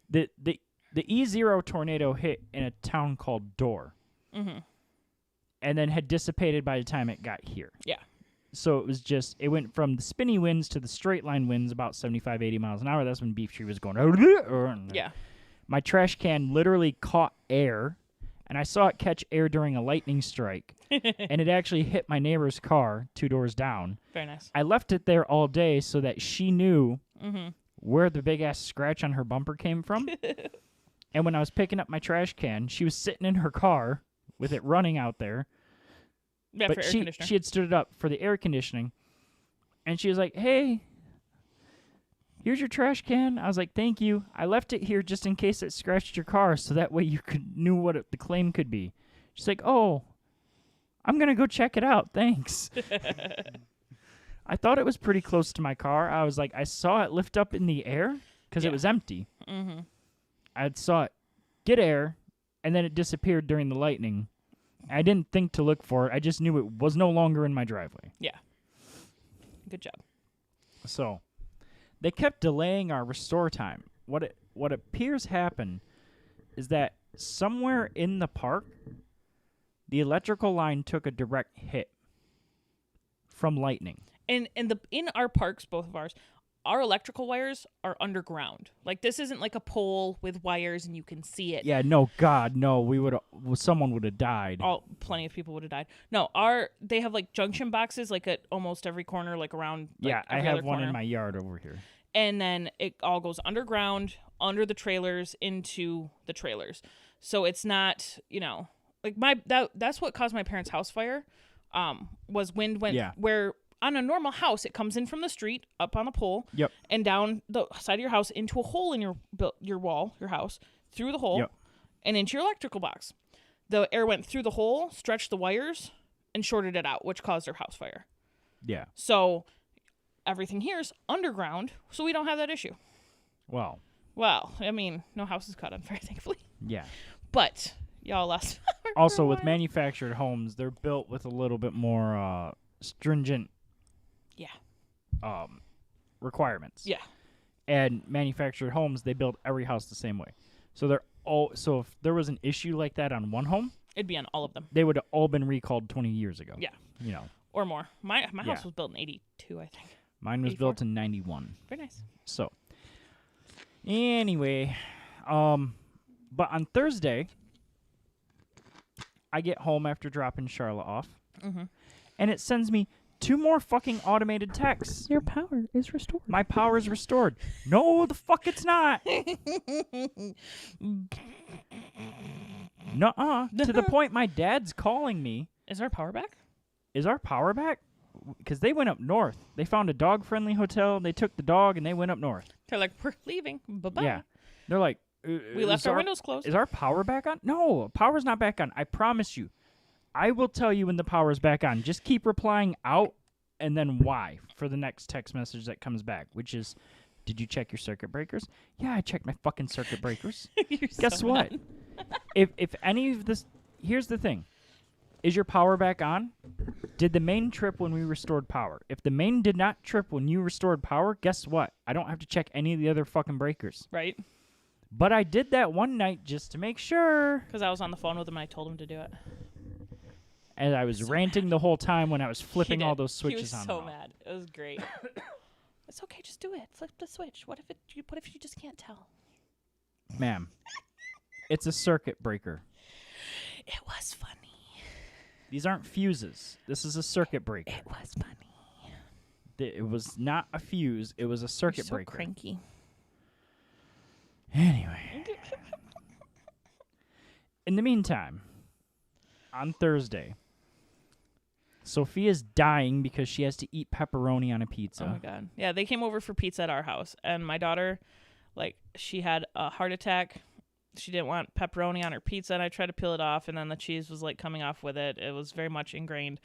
the E0 tornado hit in a town called Dorr, and then had dissipated by the time it got here. Yeah. So it went from the spinny winds to the straight line winds about 75, 80 miles an hour. That's when Beef Tree was going. Yeah. My trash can literally caught air, and I saw it catch air during a lightning strike, and it actually hit my neighbor's car 2 doors down. Very nice. I left it there all day so that she knew where the big-ass scratch on her bumper came from. And when I was picking up my trash can, she was sitting in her car with it running out there. Yeah, But for air she conditioner. had stood it up for the air conditioning, and she was like, "Hey, here's your trash can." I was like, "Thank you. I left it here just in case it scratched your car, so that way you knew what the claim could be." She's like, "Oh, I'm gonna go check it out. Thanks." I thought it was pretty close to my car. I was like, I saw it lift up in the air because Yeah. it was empty. I saw it get air, and then it disappeared during the lightning. I didn't think to look for it. I just knew it was no longer in my driveway. Yeah. Good job. So they kept delaying our restore time. What appears happened is that somewhere in the park, the electrical line took a direct hit from lightning. And in our parks, both of ours, our electrical wires are underground. Like, this isn't like a pole with wires and you can see it. Yeah, no, God, no. Someone would have died. Plenty of people would have died. No, they have like junction boxes like at almost every corner, like around. Like, Yeah, I every have other one corner. in my yard over here. And then it all goes underground, under the trailers, into the trailers. So it's not, like that's what caused my parents' house fire. Was wind went where on a normal house it comes in from the street up on a pole, Yep. and down the side of your house into a hole in your wall, your house, through the hole, Yep. and into your electrical box. The air went through the hole, stretched the wires, and shorted it out, which caused their house fire. Yeah. So everything here's underground, so we don't have that issue. Well, Well, I mean, no house is caught on fire, thankfully. yeah. But y'all lost power for Also, a with while. manufactured homes, they're built with a little bit more stringent requirements. Yeah. And manufactured homes, they build every house the same way. So if there was an issue like that on one home, It'd be on all of them. they would have all been recalled 20 years ago. Yeah. You know, Or more. My house Yeah. was built in 82, I think. mine was 84? built in 91. Very nice. So, anyway, but on Thursday, I get home after dropping Charlotte off, and it sends me 2 more fucking automated texts. Your power is restored. My power is restored. No, the fuck it's not. Nuh-uh. To the point my dad's calling me. Is our power back? Is our power back? Because they went up north. They found a dog-friendly hotel. They took the dog, and they went up north. They're like, we're leaving. Bye-bye. Yeah. They're like, We left our windows closed. Is our power back on? No, power's not back on. I promise you. I will tell you when the power's back on. Just keep replying out and then why for the next text message that comes back, which is, did you check your circuit breakers? Yeah, I checked my fucking circuit breakers. You're Guess so what? mad. If any of this, here's the thing. Is your power back on? Did the main trip when we restored power? If the main did not trip when you restored power, guess what? I don't have to check any of the other fucking breakers. Right? But I did that one night just to make sure. Because I was on the phone with him and I told him to do it. And I was ranting the whole time when I was flipping He all did. those switches He was on. so and off. mad. It was great. It's okay, just do it. Flip the switch. What if you just can't tell? Ma'am, it's a circuit breaker. It was funny. These aren't fuses. This is a circuit breaker. It was funny. It was not a fuse. It was a circuit You're so breaker. cranky. Anyway, In the meantime, on Thursday, Sophia's dying because she has to eat pepperoni on a pizza. Oh my god. Yeah, they came over for pizza at our house, and my daughter, like, she had a heart attack. She didn't want pepperoni on her pizza, and I tried to peel it off, and then the cheese was like coming off with it. It was very much ingrained,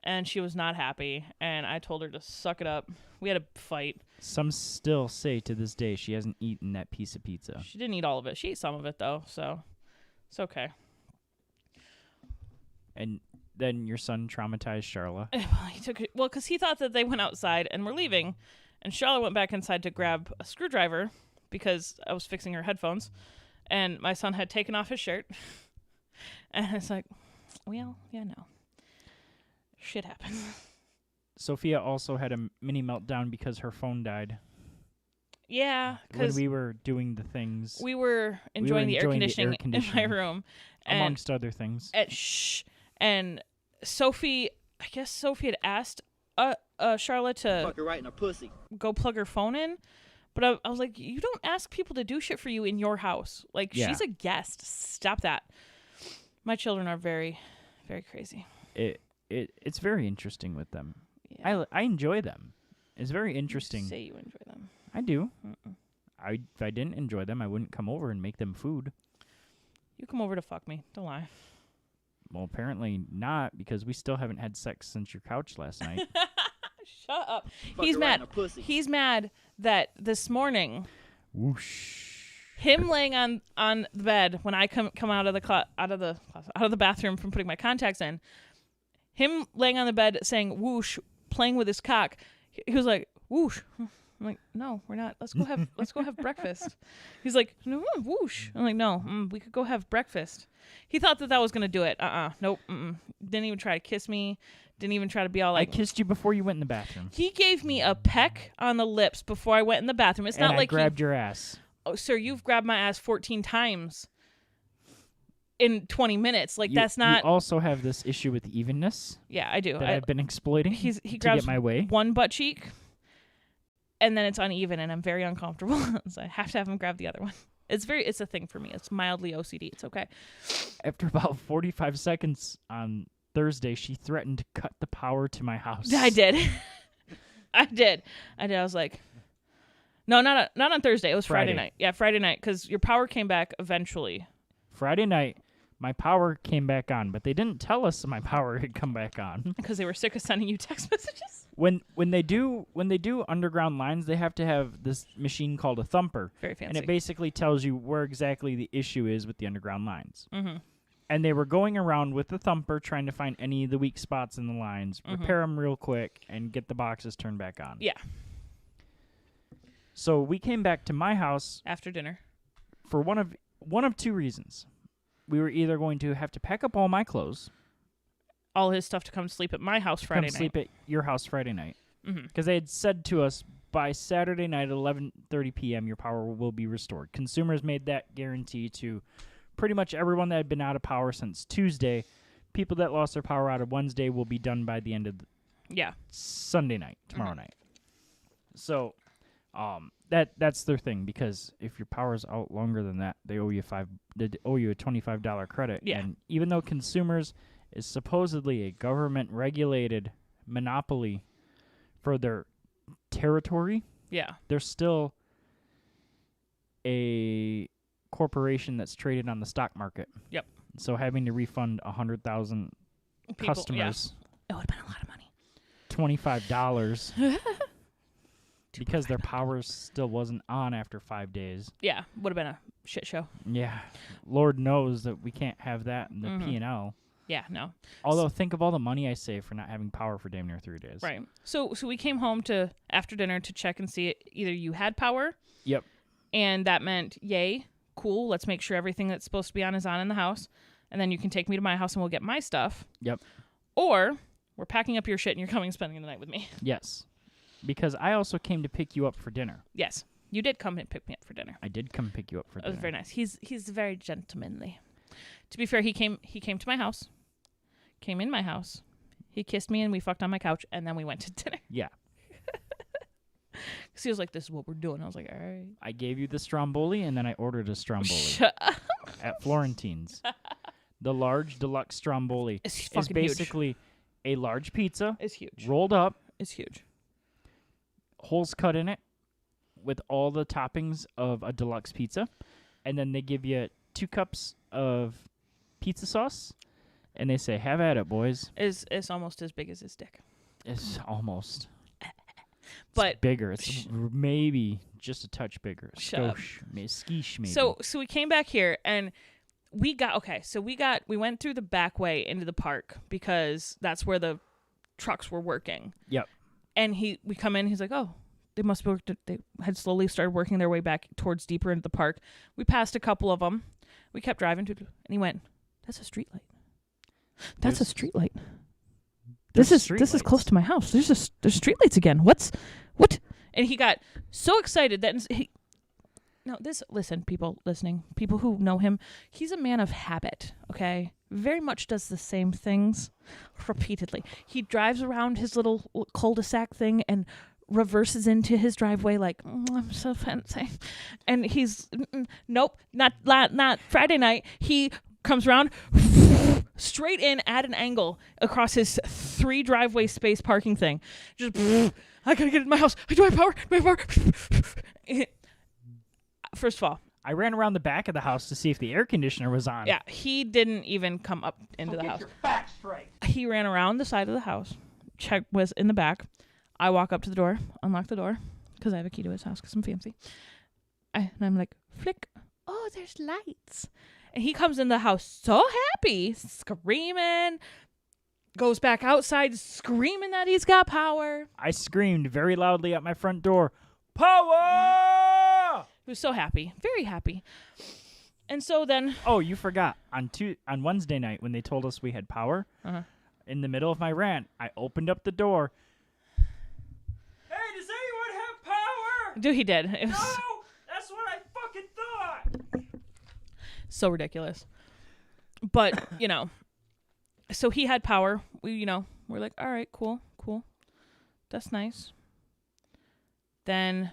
and she was not happy. And I told her to suck it up. We had a fight. Some still say to this day she hasn't eaten that piece of pizza. She didn't eat all of it. She ate some of it though, so it's okay. And then your son traumatized Charla. He took it because he thought that they went outside and were leaving, and Charlotte went back inside to grab a screwdriver because I was fixing her headphones, and my son had taken off his shirt, and it's like, well, yeah, no, shit happens. Sophia also had a mini meltdown because her phone died Yeah, when because we were doing the things, we were enjoying the air conditioning in my conditioning. room, and amongst other things. and Sophie, I guess Sophie had asked Charlotte to Fuck her right in her pussy. go plug her phone in, but I was like, you don't ask people to do shit for you in your house. Like, Yeah. she's a guest. Stop that. My children are very, very crazy. It's very interesting with them. Yeah. I enjoy them. It's very You interesting. say you enjoy them. I do. Mm-mm. If I didn't enjoy them, I wouldn't come over and make them food. You come over to fuck me. Don't lie. Well, apparently not, because we still haven't had sex since your couch last night. Shut up. Fuck He's her right mad. in her pussy. He's mad that this morning, Whoosh. him laying on the bed when I come out of the bathroom from putting my contacts in, him laying on the bed saying whoosh, playing with his cock. He was like, whoosh. I'm like, no, we're not. Let's go have breakfast. He's like, no, whoosh. I'm like, no, we could go have breakfast. He thought that was gonna do it. Nope. Didn't even try to kiss me. Didn't even try to be all I like. kissed you before you went in the bathroom. He gave me a peck on the lips before I went in the bathroom. It's And not I like grabbed your ass. oh, sir, you've grabbed my ass 14 times in 20 minutes. Like, that's not. You also have this issue with evenness Yeah, I do. that I've been exploiting he to grabs get my way. one butt cheek, and then it's uneven, and I'm very uncomfortable. So I have to have him grab the other one. It's a thing for me. It's mildly OCD. It's okay. After about 45 seconds on Thursday, she threatened to cut the power to my house. I did. I did. I was like, no, not on Thursday. It was Friday Friday. night. Yeah, Friday night, because your power came back eventually. Friday night, my power came back on, but they didn't tell us my power had come back on. Because they were sick of sending you text messages. When they do underground lines, they have to have this machine called a thumper, Very fancy. and it basically tells you where exactly the issue is with the underground lines. Mm-hmm. And they were going around with the thumper trying to find any of the weak spots in the lines, repair them real quick, and get the boxes turned back on. Yeah, So we came back to my house after dinner. for one of two reasons. We were either going to have to pack up all my clothes, All his stuff to come sleep at my house Friday come night. sleep at your house Friday night, Mm-hmm. because they had said to us by Saturday night at 11:30 p.m. your power will be restored. Consumers made that guarantee to pretty much everyone that had been out of power since Tuesday. People that lost their power out of Wednesday will be done by the end of Yeah. Sunday night, tomorrow night. So, that's their thing, because if your power's out longer than that, they owe you a $25 credit. Yeah. And even though Consumers is supposedly a government regulated monopoly for their territory, Yeah. they're still a corporation that's traded on the stock market. Yep. So having to refund 100,000 People, customers Yeah. It would have been a lot of money. $25 because their power still wasn't on after 5 days. Yeah. Would have been a shit show. Yeah, Lord knows that we can't have that in the Mhm. P&L. Yeah. No. Although think of all the money I saved for not having power for damn near 3 days. Right. So we came home after dinner to check and see either you had power. Yep. And that meant, yay, cool. Let's make sure everything that's supposed to be on is on in the house. And then you can take me to my house and we'll get my stuff. Yep. Or we're packing up your shit and you're coming and spending the night with me. Yes. Because I also came to pick you up for dinner. Yes. You did come and pick me up for dinner. I did come pick you up for That dinner. was very nice. He's very gentlemanly. To be fair, he came to my house. Came in my house. He kissed me and we fucked on my couch and then we went to dinner. Yeah. Because he was like, this is what we're doing. I was like, all right. I gave you the Stromboli, and then I ordered a Stromboli Shut up. at Florentine's. The large deluxe Stromboli It's is fucking huge. basically a large pizza It's huge. rolled up, It's huge. holes cut in it, with all the toppings of a deluxe pizza, and then they give you 2 cups of pizza sauce, and they say, "Have at it, boys." It's almost as big as his dick. It's almost. But It's bigger. It's maybe just a touch bigger. Shut up. Skish, maybe. So we came back here and we went through the back way into the park because that's where the trucks were working. Yep. And we come in, he's like, "Oh, they must have they had slowly started working their way back towards deeper into the park." We passed a couple of them. We kept driving and he went, "That's a street light. That's a There's- street light. There's This is streetlights. close to my house. There's streetlights again. What?" And he got so excited that listen, people listening, people who know him, he's a man of habit, okay? Very much does the same things repeatedly. He drives around his little cul-de-sac thing and reverses into his driveway like, "I'm so fancy." And he's, nope, not Friday night. He comes around straight in at an angle across his 3 driveway space parking thing. Just, "I gotta get in my house. Do I have power? Do I have power?" First of all, I ran around the back of the house to see if the air conditioner was on. yeah, he didn't even come up into the house. He ran around the side of the house. Check was in the back. I walk up to the door, unlock the door, because I have a key to his house because I'm fancy. And I'm like, flick. Oh, there's lights. And he comes in the house so happy, screaming, goes back outside screaming that he's got power. I screamed very loudly at my front door, "Power!" He was so happy, very happy. And so then, Oh, you forgot. On Wednesday night when they told us we had power, in the middle of my rant, I opened up the door. "Hey, does anyone have power?" dude, he did. It was No, that's what I fucking thought. so ridiculous. But, so he had power. We're like, all right, cool. That's nice. Then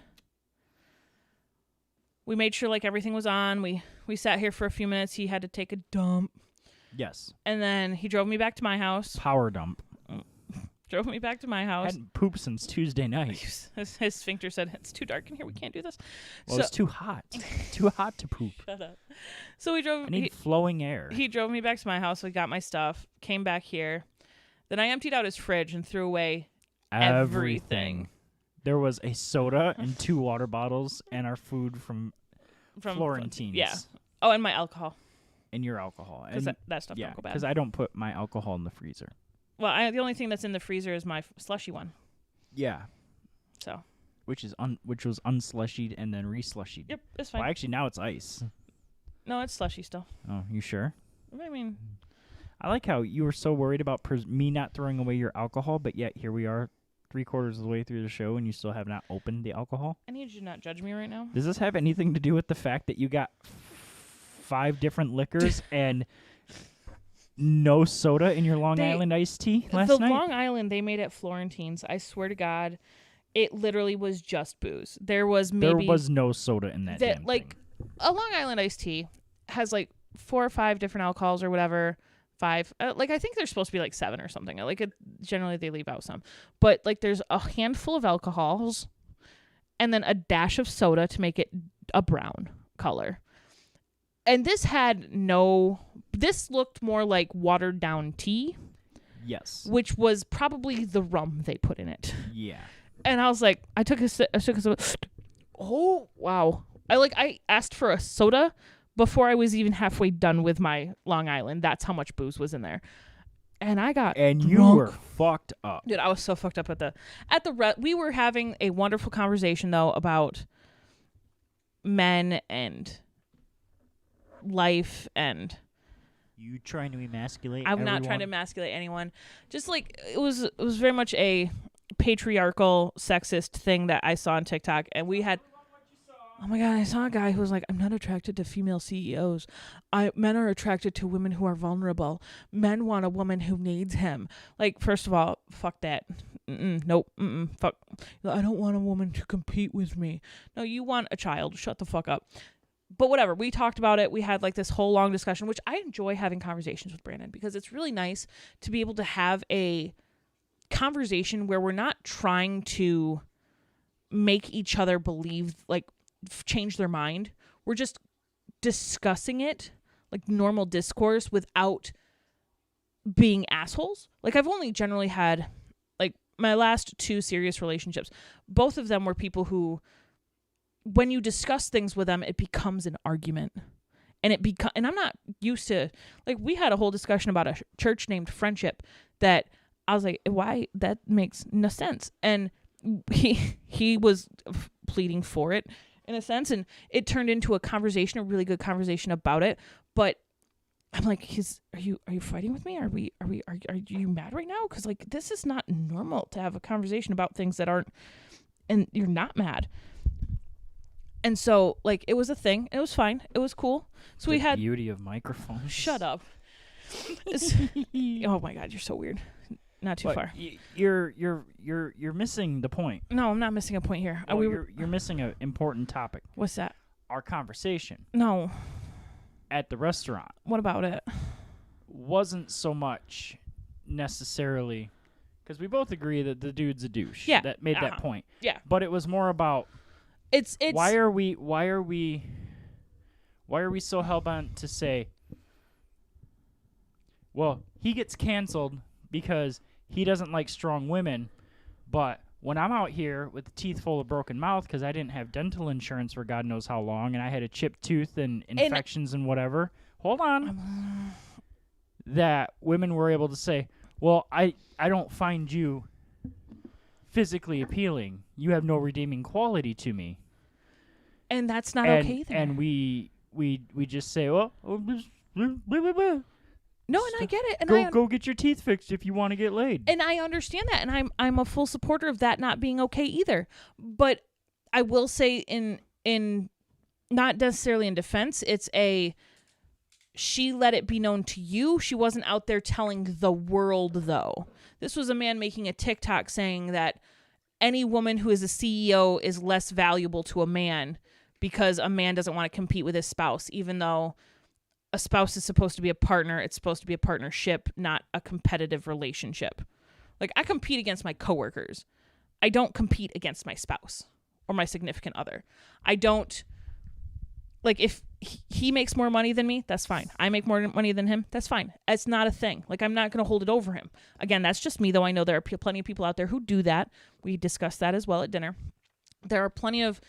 we made sure like everything was on. We sat here for a few minutes. He had to take a dump. Yes, And then he drove me back to my house. power dump. Hadn't pooped since Tuesday night. His sphincter said, "It's too dark in here. We can't do this." Well, it's too hot. Too hot to poop. Shut up. So we drove. I need flowing air. He drove me back to my house. I got my stuff. Came back here. Then I emptied out his fridge and threw away everything. There was a soda and 2 water bottles and our food from Florentines. Yeah. Oh, and my alcohol. And your alcohol. Because And that stuff yeah, don't go bad. because I don't put my alcohol in the freezer. Well, the only thing that's in the freezer is my slushy one. Yeah. So. Which was unslushied and then reslushied. Yep, it's fine. Well, actually, now it's ice. No, it's slushy still. Oh, you sure? I mean, I like how you were so worried about me not throwing away your alcohol, but yet here we are 3/4 of the way through the show and you still have not opened the alcohol. I need you to not judge me right now. Does this have anything to do with the fact that you got 5 different liquors and no soda in your Long Island iced tea last the night? Long Island they made at Florentine's, I swear to God, it literally was just booze. There was no soda in that damn like thing. a Long Island iced tea has like 4 or 5 different alcohols or whatever. 5 like I think there's supposed to be like 7 or something. Like generally they leave out some, but like there's a handful of alcohols and then a dash of soda to make it a brown color. And this looked more like watered down tea. Yes. Which was probably the rum they put in it. Yeah. And I was like, I took a sip. Oh, wow. I asked for a soda before I was even halfway done with my Long Island. That's how much booze was in there. And I got And you drunk. were fucked up. Dude, I was so fucked up we were having a wonderful conversation though about men and life and You trying to emasculate I'm not trying to emasculate anyone. Just like it was very much a patriarchal, sexist thing that I saw on TikTok, and we had. Oh my God! I saw a guy who was like, "I'm not attracted to female CEOs. Men are attracted to women who are vulnerable. Men want a woman who needs him." Like, first of all, fuck that. Nope. Fuck. I don't want a woman to compete with me. No, you want a child. Shut the fuck up. but whatever, we talked about it. We had like this whole long discussion, which I enjoy having conversations with Brandon because it's really nice to be able to have a conversation where we're not trying to make each other believe, like change their mind. We're just discussing it like normal discourse without being assholes. Like I've only generally had like my last 2 serious relationships. Both of them were people who, when you discuss things with them, it becomes an argument. And and I'm not used to, like, we had a whole discussion about a church named Friendship that I was like, why? That makes no sense. And he was pleading for it in a sense, and it turned into a conversation, a really good conversation about it. But I'm like, are you fighting with me? Are you mad right now? Because like this is not normal to have a conversation about things that aren't, and you're not mad. And so, like, it was a thing. It was fine. It was cool. So we had beauty of microphones. Shut up. Oh my God, you're so weird. Not too far. You're missing the point. No, I'm not missing a point here. Well, you're missing an important topic. What's that? Our conversation No. at the restaurant What about it? wasn't so much necessarily because we both agree that the dude's a douche. Yeah. That made that point. Yeah. But it was more about It's why are we so hell-bent to say, well, he gets canceled because he doesn't like strong women, but when I'm out here with a teeth full of broken mouth because I didn't have dental insurance for God knows how long, and I had a chipped tooth and infections and whatever, hold on, that women were able to say, well, I don't find you physically appealing. You have no redeeming quality to me. And that's not okay either. And we just say, well, no, and I get it. And go get your teeth fixed if you want to get laid. And I understand that, and I'm a full supporter of that not being okay either. But I will say in not necessarily in defense, it's she let it be known to you. She wasn't out there telling the world, though. This was a man making a TikTok saying that any woman who is a CEO is less valuable to a man because a man doesn't want to compete with his spouse, even though a spouse is supposed to be a partner. It's supposed to be a partnership, not a competitive relationship. Like, I compete against my coworkers. I don't compete against my spouse or my significant other. I don't, like, if he makes more money than me, that's fine. I make more money than him, that's fine. It's not a thing. Like, I'm not going to hold it over him. Again, that's just me, though. I know there are plenty of people out there who do that. We discussed that as well at dinner. There are plenty of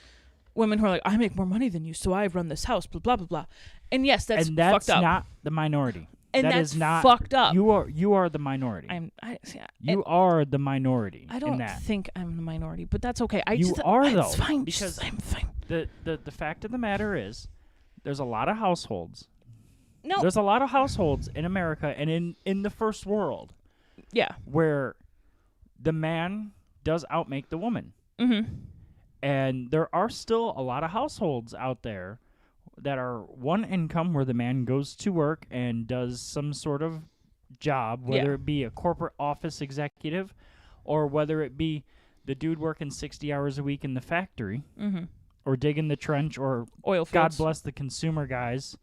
women who are like, I make more money than you, so I run this house, blah, blah, blah, blah. And yes, that's fucked up. And that's not the minority. And that that's is not fucked up. You are the minority. You are the minority. I don't in that. think I'm the minority, but that's okay. You are, though. It's fine. Because I'm fine. The fact of the matter is, there's a lot of households. No. There's a lot of households in America and in the first world. Yeah. Where the man does outmake the woman. Mm-hmm. And there are still a lot of households out there that are one income where the man goes to work and does some sort of job, whether it be a corporate office executive or whether it be the dude working 60 hours a week in the factory or digging the trench or oil fields. God bless the consumer guys.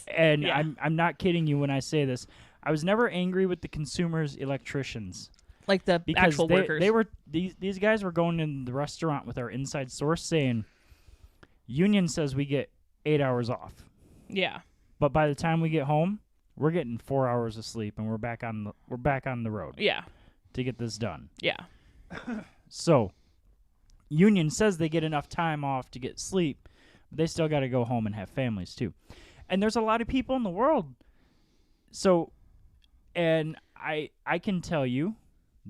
And I'm not kidding you when I say this. I was never angry with the consumers electricians. Like the actual workers. They were these guys were going in the restaurant with our inside source saying, union says we get 8 hours off. Yeah. But by the time we get home, we're getting 4 hours of sleep and we're back on the road. Yeah. To get this done. Yeah. So, union says they get enough time off to get sleep, but they still got to go home and have families too. And there's a lot of people in the world. So, and I can tell you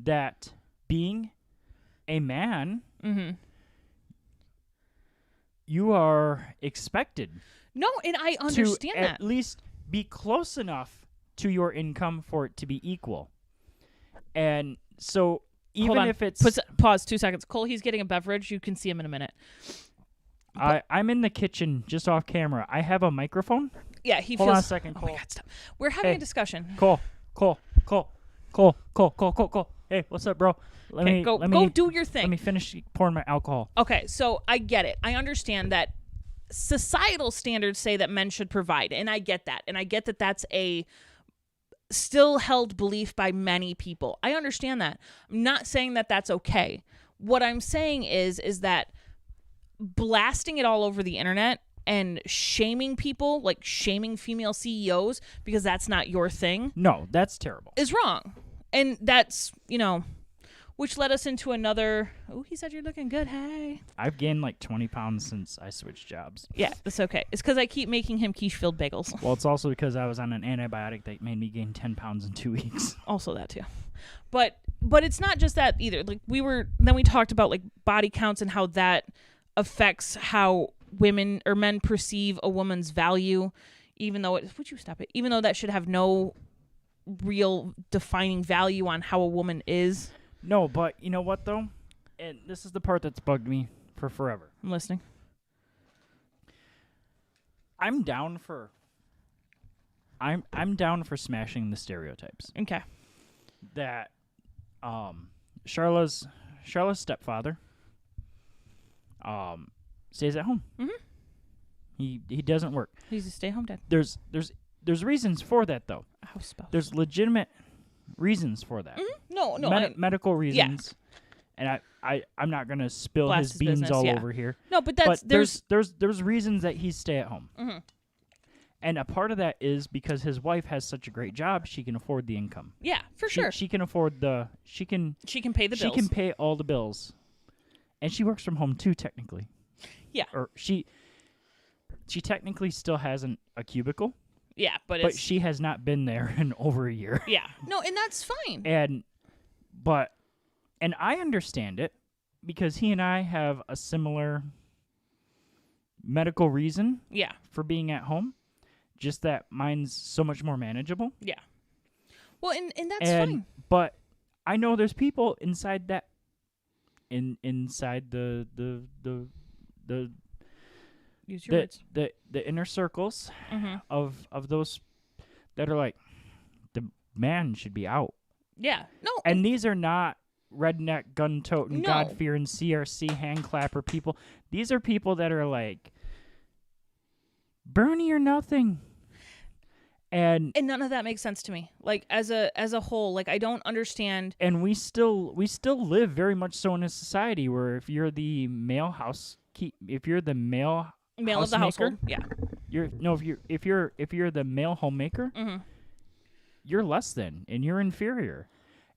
that being a man, you are expected. No, and I understand to that. At least be close enough to your income for it to be equal. And so even if it's... Pause 2 seconds. Cole, he's getting a beverage. You can see him in a minute. I'm in the kitchen just off camera. I have a microphone. Yeah, he Hold feels... on a second, Cole. Oh, my God, stop. We're having a discussion. Cole. Hey, what's up, bro? Let me go do your thing. Let me finish pouring my alcohol. Okay, so I get it. I understand that societal standards say that men should provide, and I get that. And I get that that's a still held belief by many people. I understand that. I'm not saying that that's okay. What I'm saying is that blasting it all over the internet and shaming people, like shaming female CEOs because that's not your thing, No, that's terrible. is wrong. And that's, which led us into another, oh, he said you're looking good, hey. I've gained like 20 pounds since I switched jobs. Yeah, it's okay. It's because I keep making him quiche-filled bagels. Well, it's also because I was on an antibiotic that made me gain 10 pounds in 2 weeks. Also that too. But it's not just that either. Like then we talked about like body counts and how that affects how women or men perceive a woman's value, even though would you stop it? Even though that should have no real defining value on how a woman is. No, but you know what, though? And this is the part that's bugged me for forever. I'm listening. I'm down for smashing the stereotypes Okay. that Charla's stepfather stays at home. Mhm. He doesn't work. He's a stay-home dad. There's reasons for that, though. A house spouse. There's legitimate reasons for that. No. Medical reasons. And I'm not gonna spill Blast his his beans business, all yeah. over here. No, but But there's there's reasons that he stay at home. Mhm. And a part of that is because his wife has such a great job, she can afford the income. yeah, for sure. She can afford she can pay the bills. She can pay all the bills. And she works from home too, technically. Yeah. Or she technically still has a cubicle, Yeah, but but it's she has not been there in over a year. yeah. No, and that's fine. And I understand it because he and I have a similar medical reason Yeah. for being at home, just that mine's so much more manageable. Yeah. Well, and that's fine. But I know there's people inside that inside the Use your words. the inner circles Mm-hmm. of those that are like, the man should be out. Yeah. No. And these are not redneck, gun-toting, No. God-fearing, CRC hand-clapper people. These are people that are like, Bernie or nothing. And none of that makes sense to me. Like as a whole, like I don't understand. and we still live very much so in a society where if you're the male Male of the housemaker, household. Yeah. if you're the male homemaker, Mm-hmm. you're less than and you're inferior.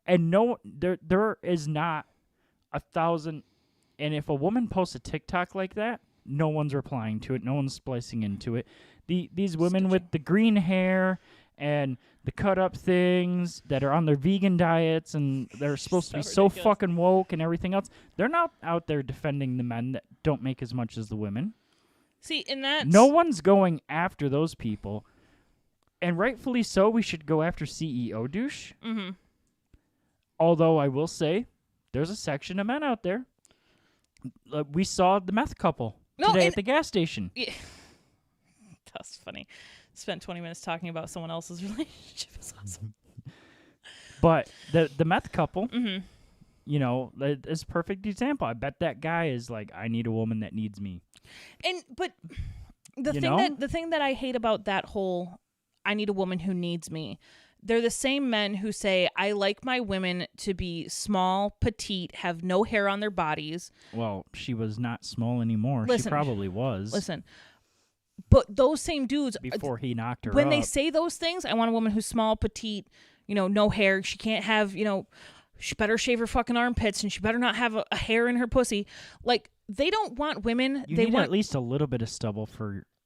And no, there is not 1,000. And if a woman posts a TikTok like that, no one's replying to it. No one's splicing into it. These women with the green hair and the cut up things that are on their vegan diets and they're supposed to be so ridiculous. fucking woke and everything else, they're not out there defending the men that don't make as much as the women. See, and that's No one's going after those people. And rightfully so, we should go after CEO douche. Mm-hmm. Although I will say, there's a section of men out there. We saw the meth couple today at the gas station. Yeah. That's funny. Spent 20 minutes talking about someone else's relationship. It's awesome. But the meth couple, Mm-hmm. is a perfect example. I bet that guy is like, I need a woman that needs me. But the thing that I hate about that whole I need a woman who needs me, they're the same men who say, I like my women to be small, petite, have no hair on their bodies. Well, she was not small anymore. She Listen. probably was. Listen, but those same dudes, Before he knocked her when up. they say those things, I want a woman who's small, petite, no hair. She can't have, she better shave her fucking armpits and she better not have a hair in her pussy. Like, they don't want women. You they need want at least a little bit of stubble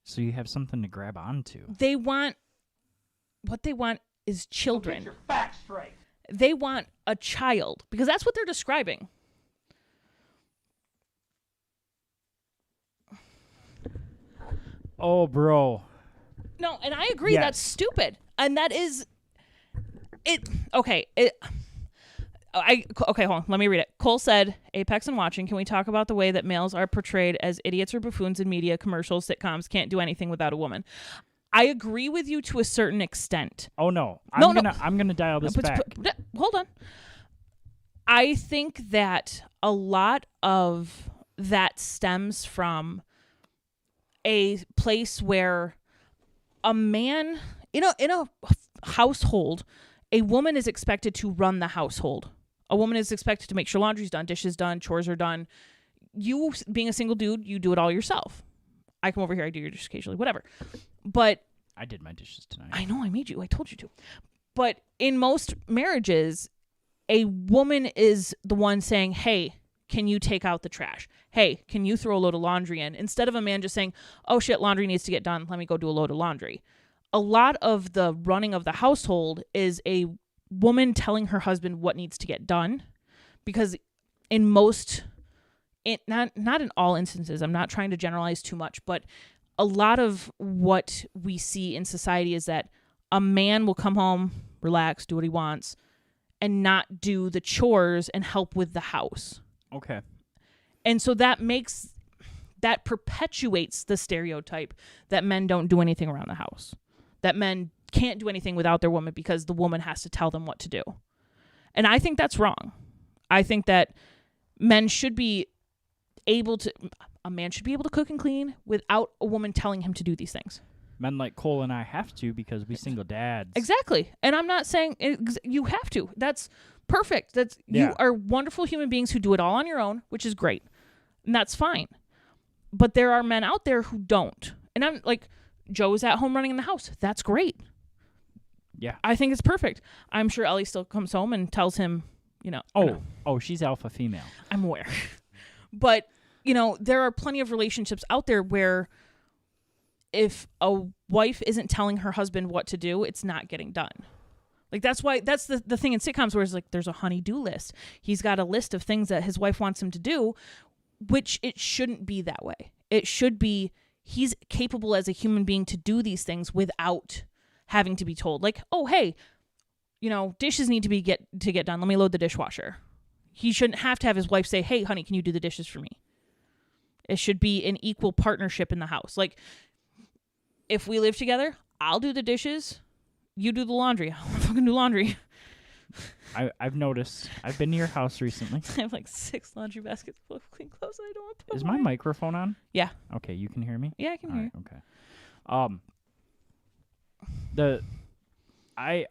so you have something to grab onto. what they want is children. Get your facts straight. They want a child because that's what they're describing. Oh, bro. No, and I agree. Yes. That's stupid, and that is it. Okay, okay. Hold on. Let me read it. Cole said, "Apex and watching. Can we talk about the way that males are portrayed as idiots or buffoons in media, commercials, sitcoms? Can't do anything without a woman." I agree with you to a certain extent. Oh no. No. I'm gonna dial this back. Hold on. I think that a lot of that stems from a place where a man in a household, a woman is expected to run the household. A woman is expected to make sure laundry's done, dishes done, chores are done. You, being a single dude, you do it all yourself. I come over here, I do your dishes occasionally, whatever. But I did my dishes tonight. I know I made you. I told you to. But in most marriages, a woman is the one saying, hey, can you take out the trash? Hey, can you throw a load of laundry in? Instead of a man just saying, oh shit, laundry needs to get done. Let me go do a load of laundry. A lot of the running of the household is a woman telling her husband what needs to get done. Because in most, not in all instances, I'm not trying to generalize too much, but a lot of what we see in society is that a man will come home, relax, do what he wants, and not do the chores and help with the house. Okay. And so that perpetuates the stereotype that men don't do anything around the house, that men can't do anything without their woman because the woman has to tell them what to do. And I think that's wrong. I think that a man should be able to cook and clean without a woman telling him to do these things. Men like Cole and I have to because we single dads. Exactly. And I'm not saying you have to. That's perfect. You are wonderful human beings who do it all on your own, which is great. And that's fine. But there are men out there who don't. And I'm like, Joe's at home running in the house. That's great. Yeah. I think it's perfect. I'm sure Ellie still comes home and tells him, Oh, she's alpha female. I'm aware. But, there are plenty of relationships out there where if a wife isn't telling her husband what to do, it's not getting done. Like, that's the thing in sitcoms where it's like there's a honey-do list. He's got a list of things that his wife wants him to do, which it shouldn't be that way. It should be he's capable as a human being to do these things without having to be told. Like, oh, hey, dishes need to get done. Let me load the dishwasher. He shouldn't have to have his wife say, hey, honey, can you do the dishes for me? It should be an equal partnership in the house. Like, if we live together, I'll do the dishes. You do the laundry. I'll fucking do laundry. I've noticed. I've been to your house recently. I have like 6 laundry baskets full of clean clothes that I don't want to put Is away. my microphone on? Yeah. Okay, you can hear me? Yeah, I can hear you. Okay. I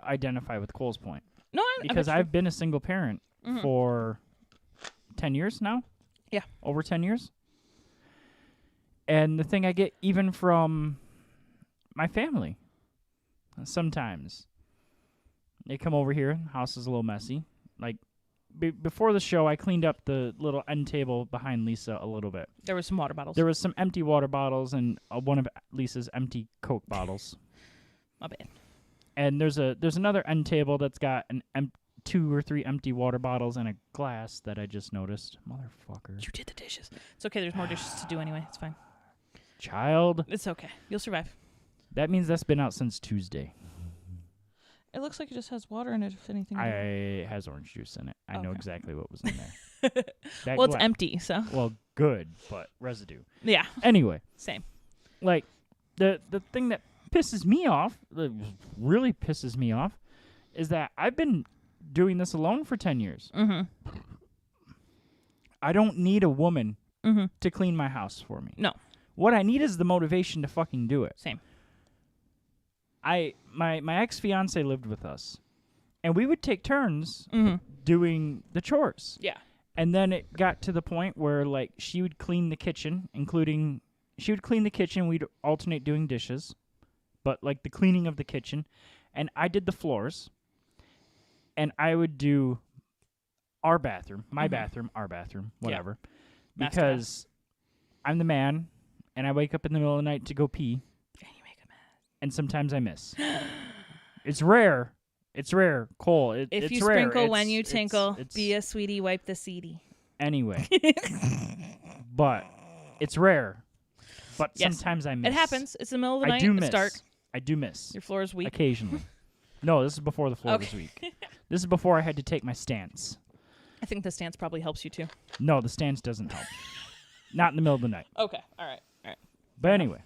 identify with Cole's point. No, because I've been a single parent for 10 years now. Yeah. Over 10 years. And the thing I get even from my family, sometimes they come over here, the house is a little messy. Like, before the show, I cleaned up the little end table behind Lisa a little bit. There was some water bottles. There was some empty water bottles and one of Lisa's empty Coke bottles. My bad. And there's another end table that's got 2 or 3 empty water bottles and a glass that I just noticed. Motherfucker. You did the dishes. It's okay. There's more dishes to do anyway. It's fine. Child. It's okay. You'll survive. That means that's been out since Tuesday. It looks like it just has water in it, if anything. It has orange juice in it. I know Okay. exactly what was in there. Well, it's empty, so. Well, good, but residue. Yeah. Anyway. Same. Like, the thing that pisses me off, that really pisses me off, is that I've been doing this alone for 10 years. Mm-hmm. I don't need a woman to clean my house for me. No. What I need is the motivation to fucking do it. Same. My ex-fiance lived with us, and we would take turns doing the chores. Yeah. And then it got to the point where, like, she would clean the kitchen, we'd alternate doing dishes, but, like, the cleaning of the kitchen, and I did the floors, and I would do our bathroom, my bathroom, our bathroom, whatever, because I'm the man, and I wake up in the middle of the night to go pee, and sometimes I miss. It's rare. It's rare, Cole. If it's you rare. sprinkle when you It's- tinkle, it's- be a sweetie, wipe the seedy. Anyway. But it's rare. But Yes. sometimes I miss. It happens. It's the middle of the I night. do It's miss. dark. I do miss. Your floor is weak. Occasionally. No, this is before the floor was Okay. weak. This is before I had to take my stance. I think the stance probably helps you too. No, the stance doesn't help. Not in the middle of the night. Okay. All right. But anyway.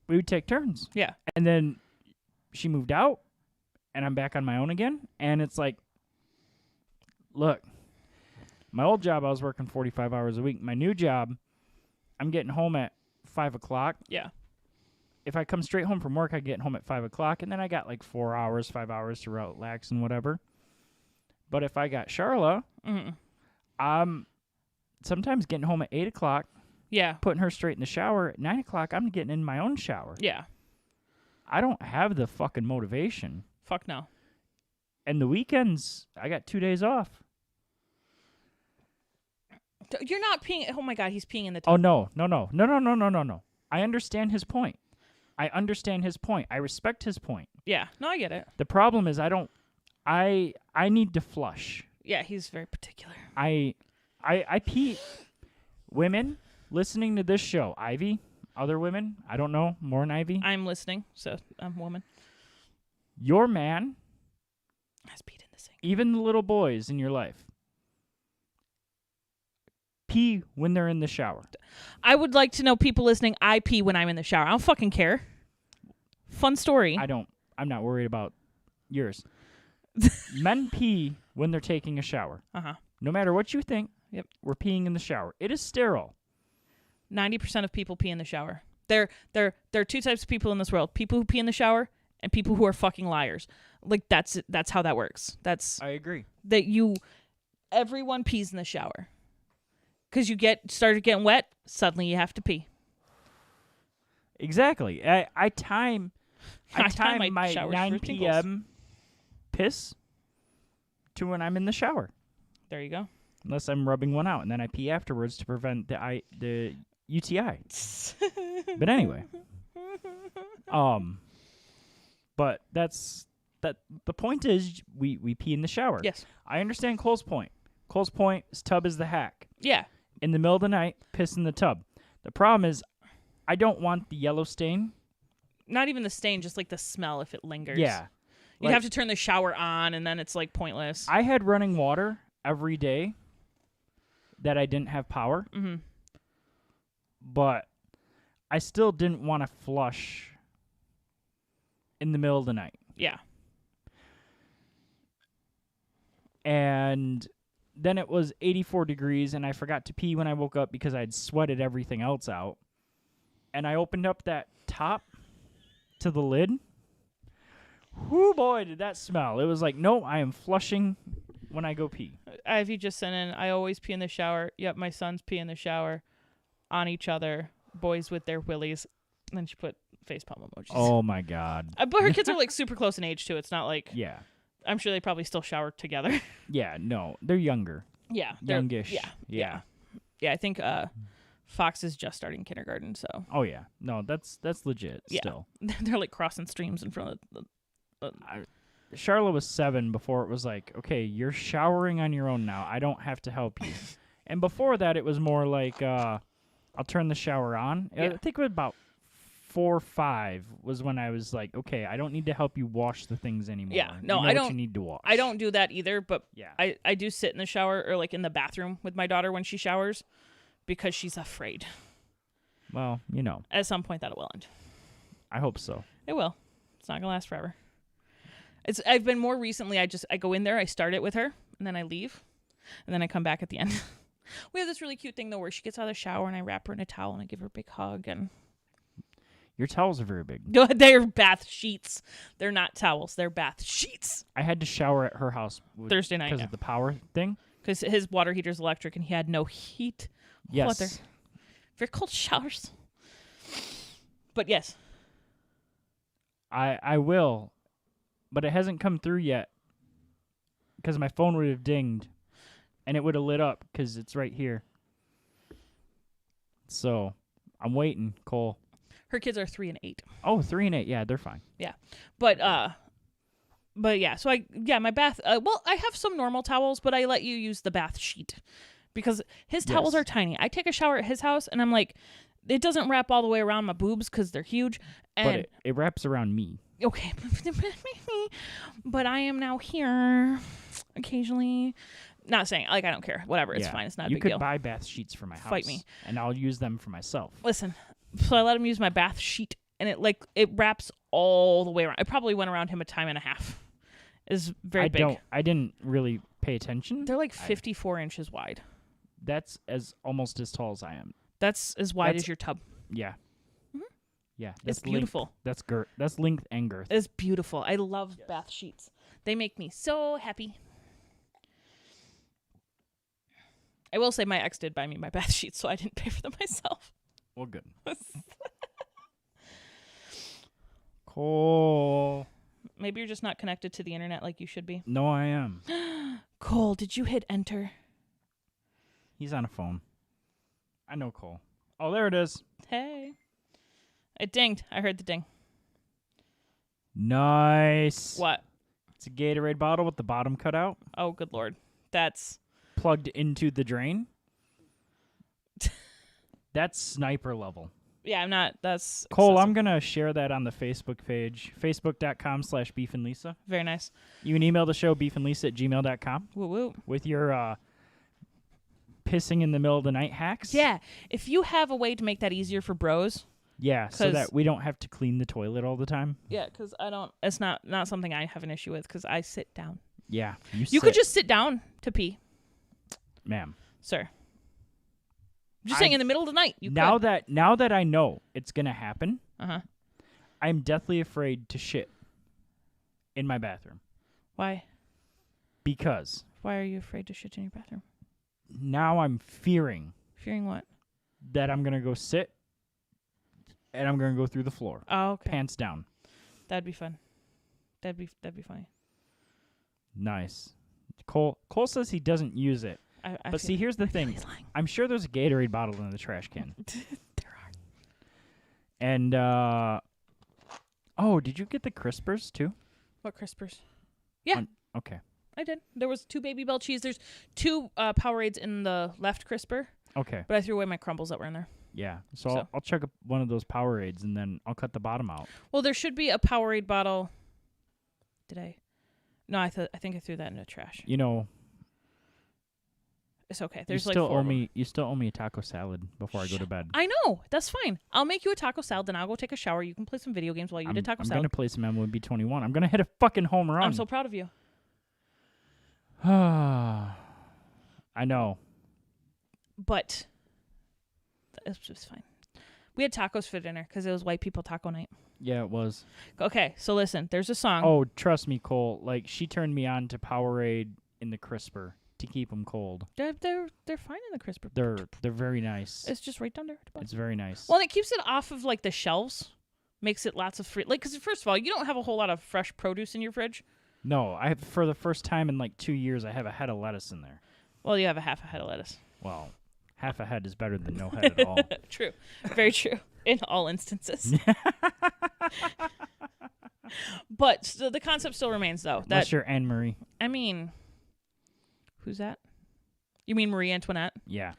We would take turns. Yeah. And then she moved out, and I'm back on my own again. And it's like, look, my old job, I was working 45 hours a week. My new job, I'm getting home at 5 o'clock. Yeah. If I come straight home from work, I get home at 5 o'clock, and then I got like 4 hours, 5 hours to relax and whatever. But if I got Charla, I'm sometimes getting home at 8 o'clock, Yeah. putting her straight in the shower. At 9 o'clock, I'm getting in my own shower. Yeah. I don't have the fucking motivation. Fuck no. And the weekends, I got 2 days off. You're not peeing. Oh my God, he's peeing in the Oh, tub. no. I understand his point. I respect his point. Yeah. No, I get it. The problem is I need to flush. Yeah, he's very particular. I pee. Women listening to this show, Ivy, other women, I don't know, more than Ivy. I'm listening, so I'm a woman. Your man, Has peed in the sink. even the little boys in your life, pee when they're in the shower. I would like to know, people listening, I pee when I'm in the shower. I don't fucking care. Fun story. I'm not worried about yours. Men pee when they're taking a shower. Uh-huh. No matter what you think, Yep. we're peeing in the shower. It is sterile. 90% of people pee in the shower. There are two types of people in this world: people who pee in the shower and people who are fucking liars. Like that's how that works. I agree. Everyone pees in the shower. Cuz you started getting wet, suddenly you have to pee. Exactly. I time my showers 9 for tinkles. p.m. piss to when I'm in the shower. There you go. Unless I'm rubbing one out, and then I pee afterwards to prevent the UTI. But anyway, but the point is we pee in the shower. Yes. I understand Cole's point. Cole's point is tub is the hack. Yeah. In the middle of the night, piss in the tub. The problem is, I don't want the yellow stain. Not even the stain, just like the smell if it lingers. Yeah. You'd Like- have to turn the shower on, and then it's like pointless. I had running water every day that I didn't have power. Mm-hmm. But I still didn't want to flush in the middle of the night. Yeah. And then it was 84 degrees, and I forgot to pee when I woke up because I'd sweated everything else out. And I opened up that top to the lid. Whoo, boy, did that smell. It was like, no, I am flushing when I go pee. Ivy just sent in, I always pee in the shower. Yep, my sons pee in the shower on each other. Boys with their willies. And then she put facepalm emojis. Oh, my God. But her kids are like super close in age too. It's not like, Yeah. I'm sure they probably still shower together. Yeah, no, they're younger. Yeah. they're- Youngish. Yeah. Yeah. Yeah, I think Fox is just starting kindergarten, so Oh, yeah. No, that's legit Yeah. still. they're like crossing streams in front of the Charlotte was 7 before it was like, okay, you're showering on your own now. I don't have to help you. And before that, it was more like, I'll turn the shower on. I Yeah. think it was about 4 or 5 was when I was like, okay, I don't need to help you wash the things anymore. Yeah, no, you know I what don't- you need to wash. I don't do that either, but Yeah. I do sit in the shower or like in the bathroom with my daughter when she showers because she's afraid. Well, you know, At some point that will end. I hope so. It will. It's not gonna last forever. I've been more recently. I go in there, I start it with her, and then I leave, and then I come back at the end. We have this really cute thing though, where she gets out of the shower and I wrap her in a towel and I give her a big hug. And Your towels are very big. they're bath sheets. They're not towels. They're bath sheets. I had to shower at her house Thursday night, because yeah. of the power thing. Because his water heater's electric and he had no heat. Yes. Water. Very cold showers. But yes, I will, but it hasn't come through yet because my phone would have dinged and it would have lit up because it's right here. So I'm waiting, Cole. her kids are 3 and 8. Oh, 3 and 8. Yeah, they're fine. But yeah, so my bath, well, I have some normal towels, but I let you use the bath sheet because his towels Yes. are tiny. I take a shower at his house and I'm like, it doesn't wrap all the way around my boobs because they're huge. But And it wraps around me. okay, but I am now here occasionally. Not saying, like, I don't care. Whatever, it's Yeah. fine. It's not a You big could deal. buy bath sheets for my house. Fight me. And I'll use them for myself. Listen, so I let him use my bath sheet, and it wraps all the way around. It probably went around him a time and a half. Is very big. I didn't really pay attention. They're like 54 inches wide. That's almost as tall as I am. That's as wide That's- as your tub. Yeah. Mhm. Yeah. It's That's beautiful. Length. That's girth. That's length and girth. It's beautiful. I love bath sheets. They make me so happy. I will say my ex did buy me my bath sheets, so I didn't pay for them myself. Well, good. Cole. Maybe you're just not connected to the internet like you should be. No, I am. Cole, did you hit enter? He's on a phone. I know Cole. Oh, there it is. Hey. It dinged. I heard the ding. Nice. What? It's a Gatorade bottle with the bottom cut out, Oh, good Lord. That's... plugged into the drain. That's sniper level. Yeah, I'm not... That's... Cole, excessive. I'm going to share that on the Facebook page, facebook.com/beefandlisa. Very nice. You can email the show, beefandlisa@gmail.com, Woo woo. with your pissing in the middle of the night hacks. Yeah, if you have a way to make that easier for bros... Yeah, so 'Cause- that we don't have to clean the toilet all the time. Yeah, because I don't... It's not something I have an issue with, because I sit down. Yeah. You could just sit down to pee, Ma'am. sir. Just saying, in the middle of the night, you now could. that I know it's going to happen, Uh-huh. I'm deathly afraid to shit in my bathroom. Why? Because Why are you afraid to shit in your bathroom? now I'm fearing Fearing what? that I'm going to go sit and I'm going to go through the floor, Oh, okay. pants down. That'd be fun. That'd be funny. Nice. Cole says he doesn't use it. I But see, here's the thing. he's lying. I'm sure there's a Gatorade bottle in the trash can. There are. And, oh, did you get the Crispers too? What Crispers? Yeah, Okay. I did. There was 2 Baby Bell cheese. There's 2 Powerades in the left crisper, Okay. but I threw away my crumbles that were in there. Yeah. So, So- I'll check up one of those Powerades and then I'll cut the bottom out. Well, there should be a Powerade bottle. Did I? No, I think I threw that in the trash. You know, It's okay. There's you like still 4 owe of them. me. You still owe me a taco salad before I go to bed. I know. That's fine. I'll make you a taco salad, then I'll go take a shower. You can play some video games while you I'm, do taco I'm salad. gonna play some MLB 21. I'm gonna hit a fucking home run. I'm so proud of you. I know. But it's just fine. We had tacos for dinner because it was white people taco night. Yeah, it was. Okay, so listen. There's a song. Oh, trust me, Cole. Like she turned me on to Powerade in the crisper to keep them cold. They're fine in the crisper. They're very nice. It's just right down there. At the bottom. It's very nice. Well, and it keeps it off of like the shelves. Makes it lots of free. Like, because first of all, you don't have a whole lot of fresh produce in your fridge. No, I have, for the first time in like 2 years, I have a head of lettuce in there. Well, you have a half a head of lettuce. Well, half a head is better than no head at all. True. Very true. In all instances. But the concept still remains, though. That Unless you're Anne Marie. I mean, who's that? You mean Marie Antoinette? Yeah.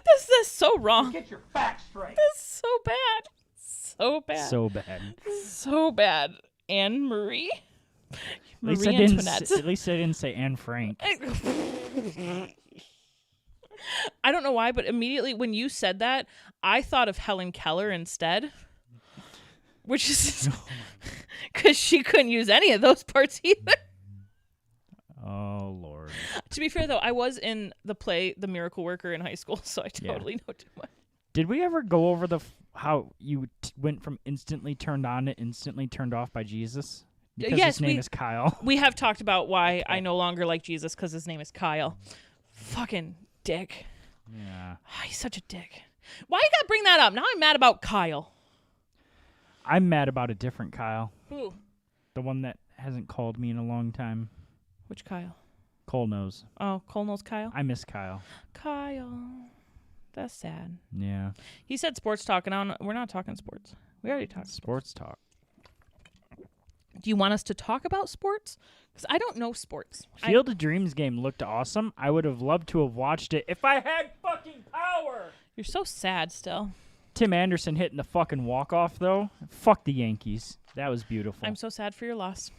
This is so wrong. Get your facts straight. This is so bad. So bad. So bad. So bad. Anne Marie? At Marie least, I didn't Antoinette. at least I didn't say Anne Frank. I don't know why, but immediately when you said that, I thought of Helen Keller instead. Which is because she couldn't use any of those parts either. Oh, Lord. To be fair, though, I was in the play The Miracle Worker in high school, so I Yeah. totally know too much. Did we ever go over how you went from instantly turned on to instantly turned off by Jesus? Because Yes, his name we- is Kyle. We have talked about why I no longer like Jesus because his name is Kyle. Fucking dick. Yeah. He's such a dick. Why you gotta bring that up? Now I'm mad about Kyle. I'm mad about a different Kyle. Who? The one that hasn't called me in a long time. Which Kyle? Cole knows. Oh, Cole knows Kyle? I miss Kyle. Kyle. That's sad. Yeah. He said sports talk, and we're not talking sports. We already talked. Sports talk. Do you want us to talk about sports? Because I don't know sports. Field of Dreams game looked awesome. I would have loved to have watched it if I had fucking power. You're so sad still. Tim Anderson hitting the fucking walk-off, though. Fuck the Yankees. That was beautiful. I'm so sad for your loss.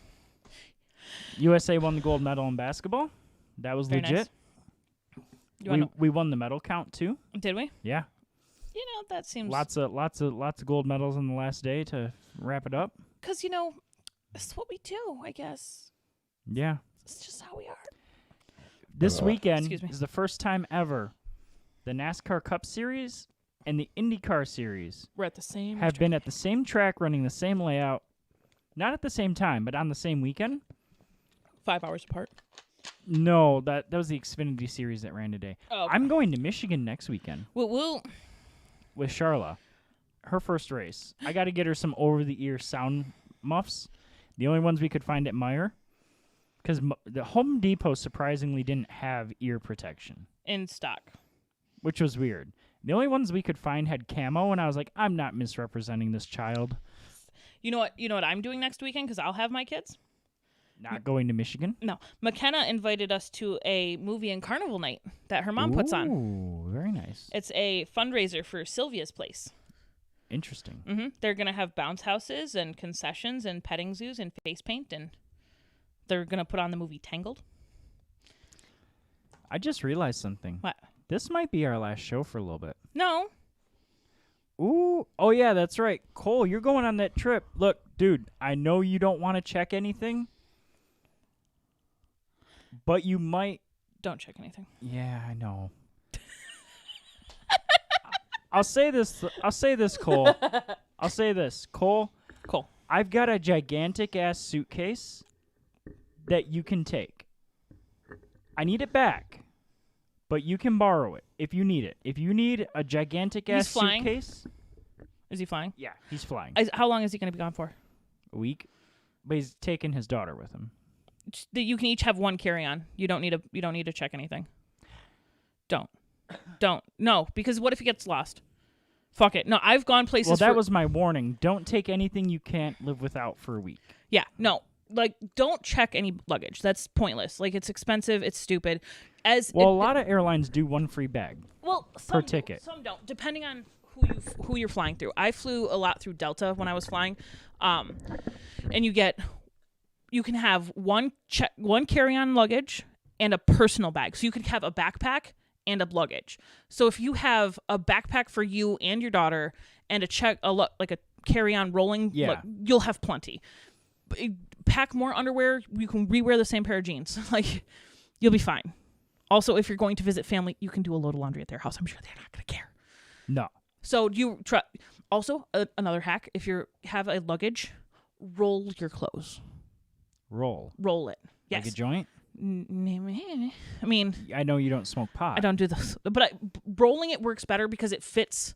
USA won the gold medal in basketball. That was Very legit. nice. You wanna, We won the medal count, too. did we? Yeah. You know, that seems... Lots of gold medals on the last day to wrap it up. Because, you know, it's what we do, I guess. Yeah. It's just how we are. This weekend Excuse me. is the first time ever the NASCAR Cup Series and the IndyCar Series We're at the same. have been at the same track running the same layout. Not at the same time, but on the same weekend. 5 hours apart. No, that was the Xfinity Series that ran today. Oh, I'm going to Michigan next weekend We'll with Charla. Her first race. I got to get her some over-the-ear sound muffs. The only ones we could find at Meijer. Because the Home Depot surprisingly didn't have ear protection, in stock. which was weird. The only ones we could find had camo, and I was like, I'm not misrepresenting this child. You know what? You know what I'm doing next weekend because I'll have my kids. Not going to Michigan. No, McKenna invited us to a movie and carnival night that her mom puts on. Ooh, very nice. It's a fundraiser for Sylvia's place. Interesting. They're gonna have bounce houses and concessions and petting zoos and face paint, and they're gonna put on the movie Tangled. I just realized something. What? This might be our last show for a little bit. No, Ooh. Oh, yeah, that's right. Cole, you're going on that trip. Look, dude, I know you don't want to check anything, but you might. don't check anything. Yeah, I know. I'll say this, Cole. I'll say this, Cole. Cool. I've got a gigantic-ass suitcase that you can take. I need it back, but you can borrow it if you need it. If you need a gigantic-ass He's flying? suitcase. Is he flying? Yeah, he's flying. How long is he gonna be gone for? A week, but he's taking his daughter with him. You can each have one carry-on. You don't need to check anything. Don't. No, because what if he gets lost? Fuck it. No, I've gone places. Well, that was my warning. Don't take anything you can't live without for a week. Yeah, no. Like, don't check any luggage. That's pointless. Like, it's expensive. It's stupid. A lot of airlines do one free bag. Some ticket. Some don't, depending on who you're flying through. I flew a lot through Delta when I was flying, and you can have one carry-on luggage and a personal bag. So you could have a backpack and a luggage. So if you have a backpack for you and your daughter and a carry-on rolling, Yeah. you'll have plenty. Pack more underwear. You can rewear the same pair of jeans. Like, you'll be fine. Also, if you're going to visit family, you can do a load of laundry at their house. I'm sure they're not going to care. No. So you try. Also, another hack: if you have a luggage, roll your clothes. Roll. Roll it. Yes. Like a joint? I mean, I know you don't smoke pot. I don't do this, but rolling it works better because it fits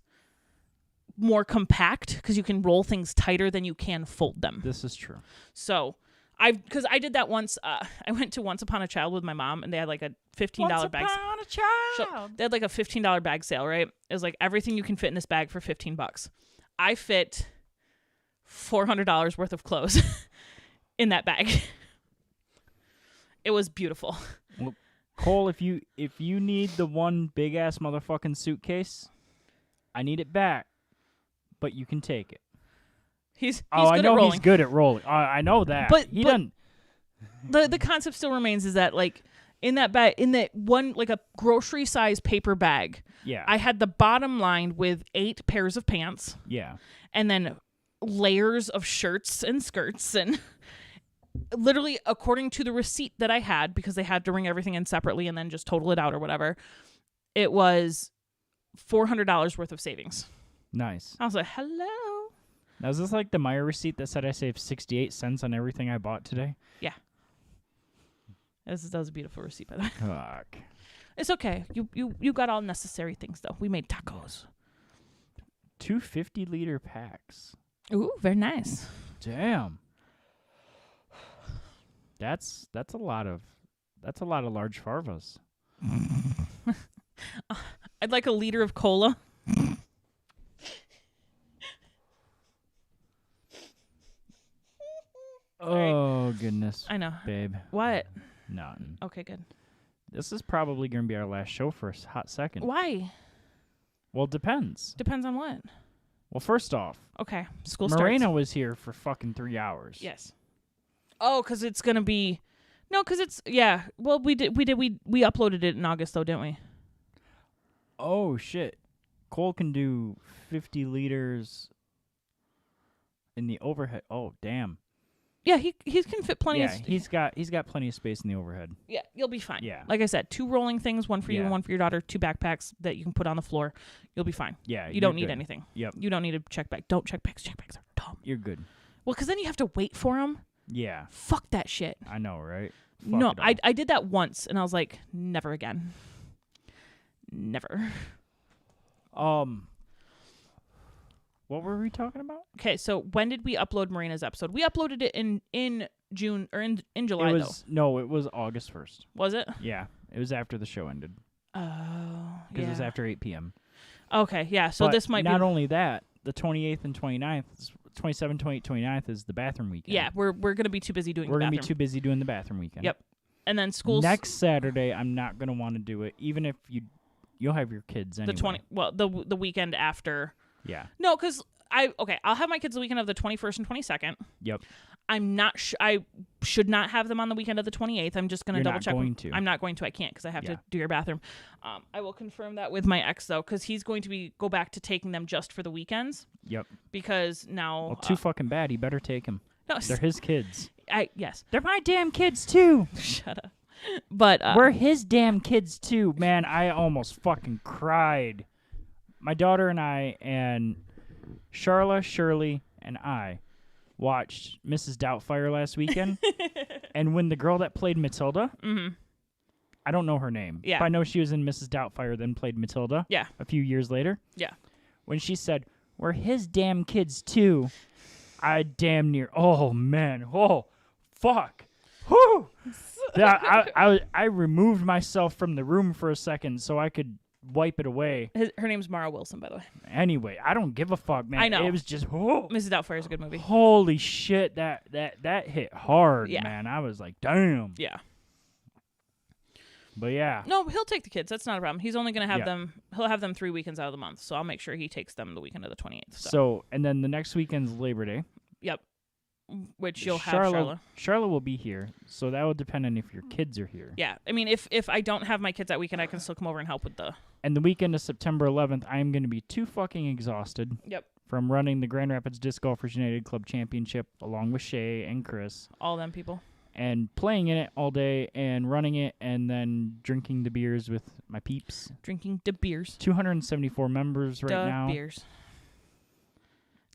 more compact. Because you can roll things tighter than you can fold them. This is true. So because I did that once. I went to Once Upon a Child with my mom, and they had like a $15 bag. Once upon a child. They had like a $15 bag sale, right? It was like everything you can fit in this bag for $15. I fit $400 worth of clothes in that bag. It was beautiful. Well, Cole, if you need the one big ass motherfucking suitcase, I need it back, but you can take it. He's I good know at rolling. he's good at rolling. I know that. But- he but- doesn't. The concept still remains is that like in that bag, in that one like a grocery size paper bag, Yeah. I had the bottom lined with 8 pairs of pants yeah. and then layers of shirts and skirts, and literally according to the receipt that I had, because they had to ring everything in separately and then just total it out or whatever, it was $400 worth of savings. Nice. I was like, hello. Now, is this like the Meijer receipt that said I saved 68 cents on everything I bought today? Yeah. That was a beautiful receipt, by the way. Fuck. It's okay. You got all necessary things, though. We made tacos. 2 50-liter packs. Ooh, very nice. Damn. That's a lot of large farvas. I'd like a liter of cola. Oh goodness, I know. babe. What? Nothing. Okay, good. This is probably gonna be our last show for a hot second. Why? Well, it depends. Depends on what. Well, first off, Okay, school Moreno starts. was here for fucking 3 hours. Yes. Oh, because it's gonna be. No, because it's Well, we uploaded it in August though, didn't we? Oh shit. Cole can do 50 liters in the overhead. Oh damn. Yeah, he can fit plenty of he's got plenty of space in the overhead. Yeah, you'll be fine. Yeah. Like I said, 2 rolling things, one for you Yeah. and one for your daughter, 2 backpacks that you can put on the floor. You'll be fine. Yeah, You don't you're need good. anything. Yep, You don't need a check bag. Don't check bags. Check bags are dumb. you're good. Well, because then you have to wait for them. Yeah, Fuck that shit. I know, right? Fuck No, it all. I did that once, and I was like, never again. Never. What were we talking about? Okay, so when did we upload Marina's episode? We uploaded it in June or in July It was August 1st. Was it? Yeah, it was after the show ended Oh, because it was after 8 p.m. Okay, yeah. So But this might not be. only that, the 28th and 29th, 27, 28, 29th is the bathroom weekend. Yeah, we're gonna be too busy doing. we're the gonna be bathroom. too busy doing the bathroom weekend. Yep. And then school's Next Saturday, I'm not gonna want to do it, even if you'll have your kids anyway. the 20. Well, the weekend after. Yeah. No, because I'll have my kids the weekend of the 21st and 22nd. Yep. I'm not. I should not have them on the weekend of the 28th. I'm just gonna You're double not check. going to. I'm not going to. I can't because I have Yeah. to do your bathroom. I will confirm that with my ex though, because he's going to go back to taking them just for the weekends Yep. because now. Well, too fucking bad. He better take them. No, They're his kids. yes. They're my damn kids too. Shut up. But We're his damn kids too. Man, I almost fucking cried. My daughter and I and Charla, Shirley, and I watched Mrs. Doubtfire last weekend. And when the girl that played Matilda, I don't know her name, Yeah. but I know she was in Mrs. Doubtfire, then played Matilda yeah, a few years later. yeah. When she said, "We're his damn kids too," I damn near, oh man, oh, fuck. Whew. I removed myself from the room for a second so I could wipe it away. Her name's Mara Wilson, by the way. Anyway, I don't give a fuck, man. I know. It was just, oh, Mrs. Doubtfire is a good movie. holy shit, that hit hard, Yeah. man. I was like, damn. Yeah. But yeah, No, he'll take the kids. That's not a problem. He's only going to have Yeah. them. He'll have them 3 weekends out of the month. So I'll make sure he takes them the weekend of the 28th. so and then the next weekend's Labor Day. Yep. Which you'll have Charlotte. Charlotte will be here, so that will depend on if your kids are here. Yeah. I mean, if I don't have my kids that weekend, I can still come over and help with the. And the weekend of September 11th, I am going to be too fucking exhausted Yep. from running the Grand Rapids Disc Golfers United Club Championship along with Shay and Chris All them people. and playing in it all day and running it and then drinking the beers with my peeps. Drinking the beers. 274 members right now. Beers.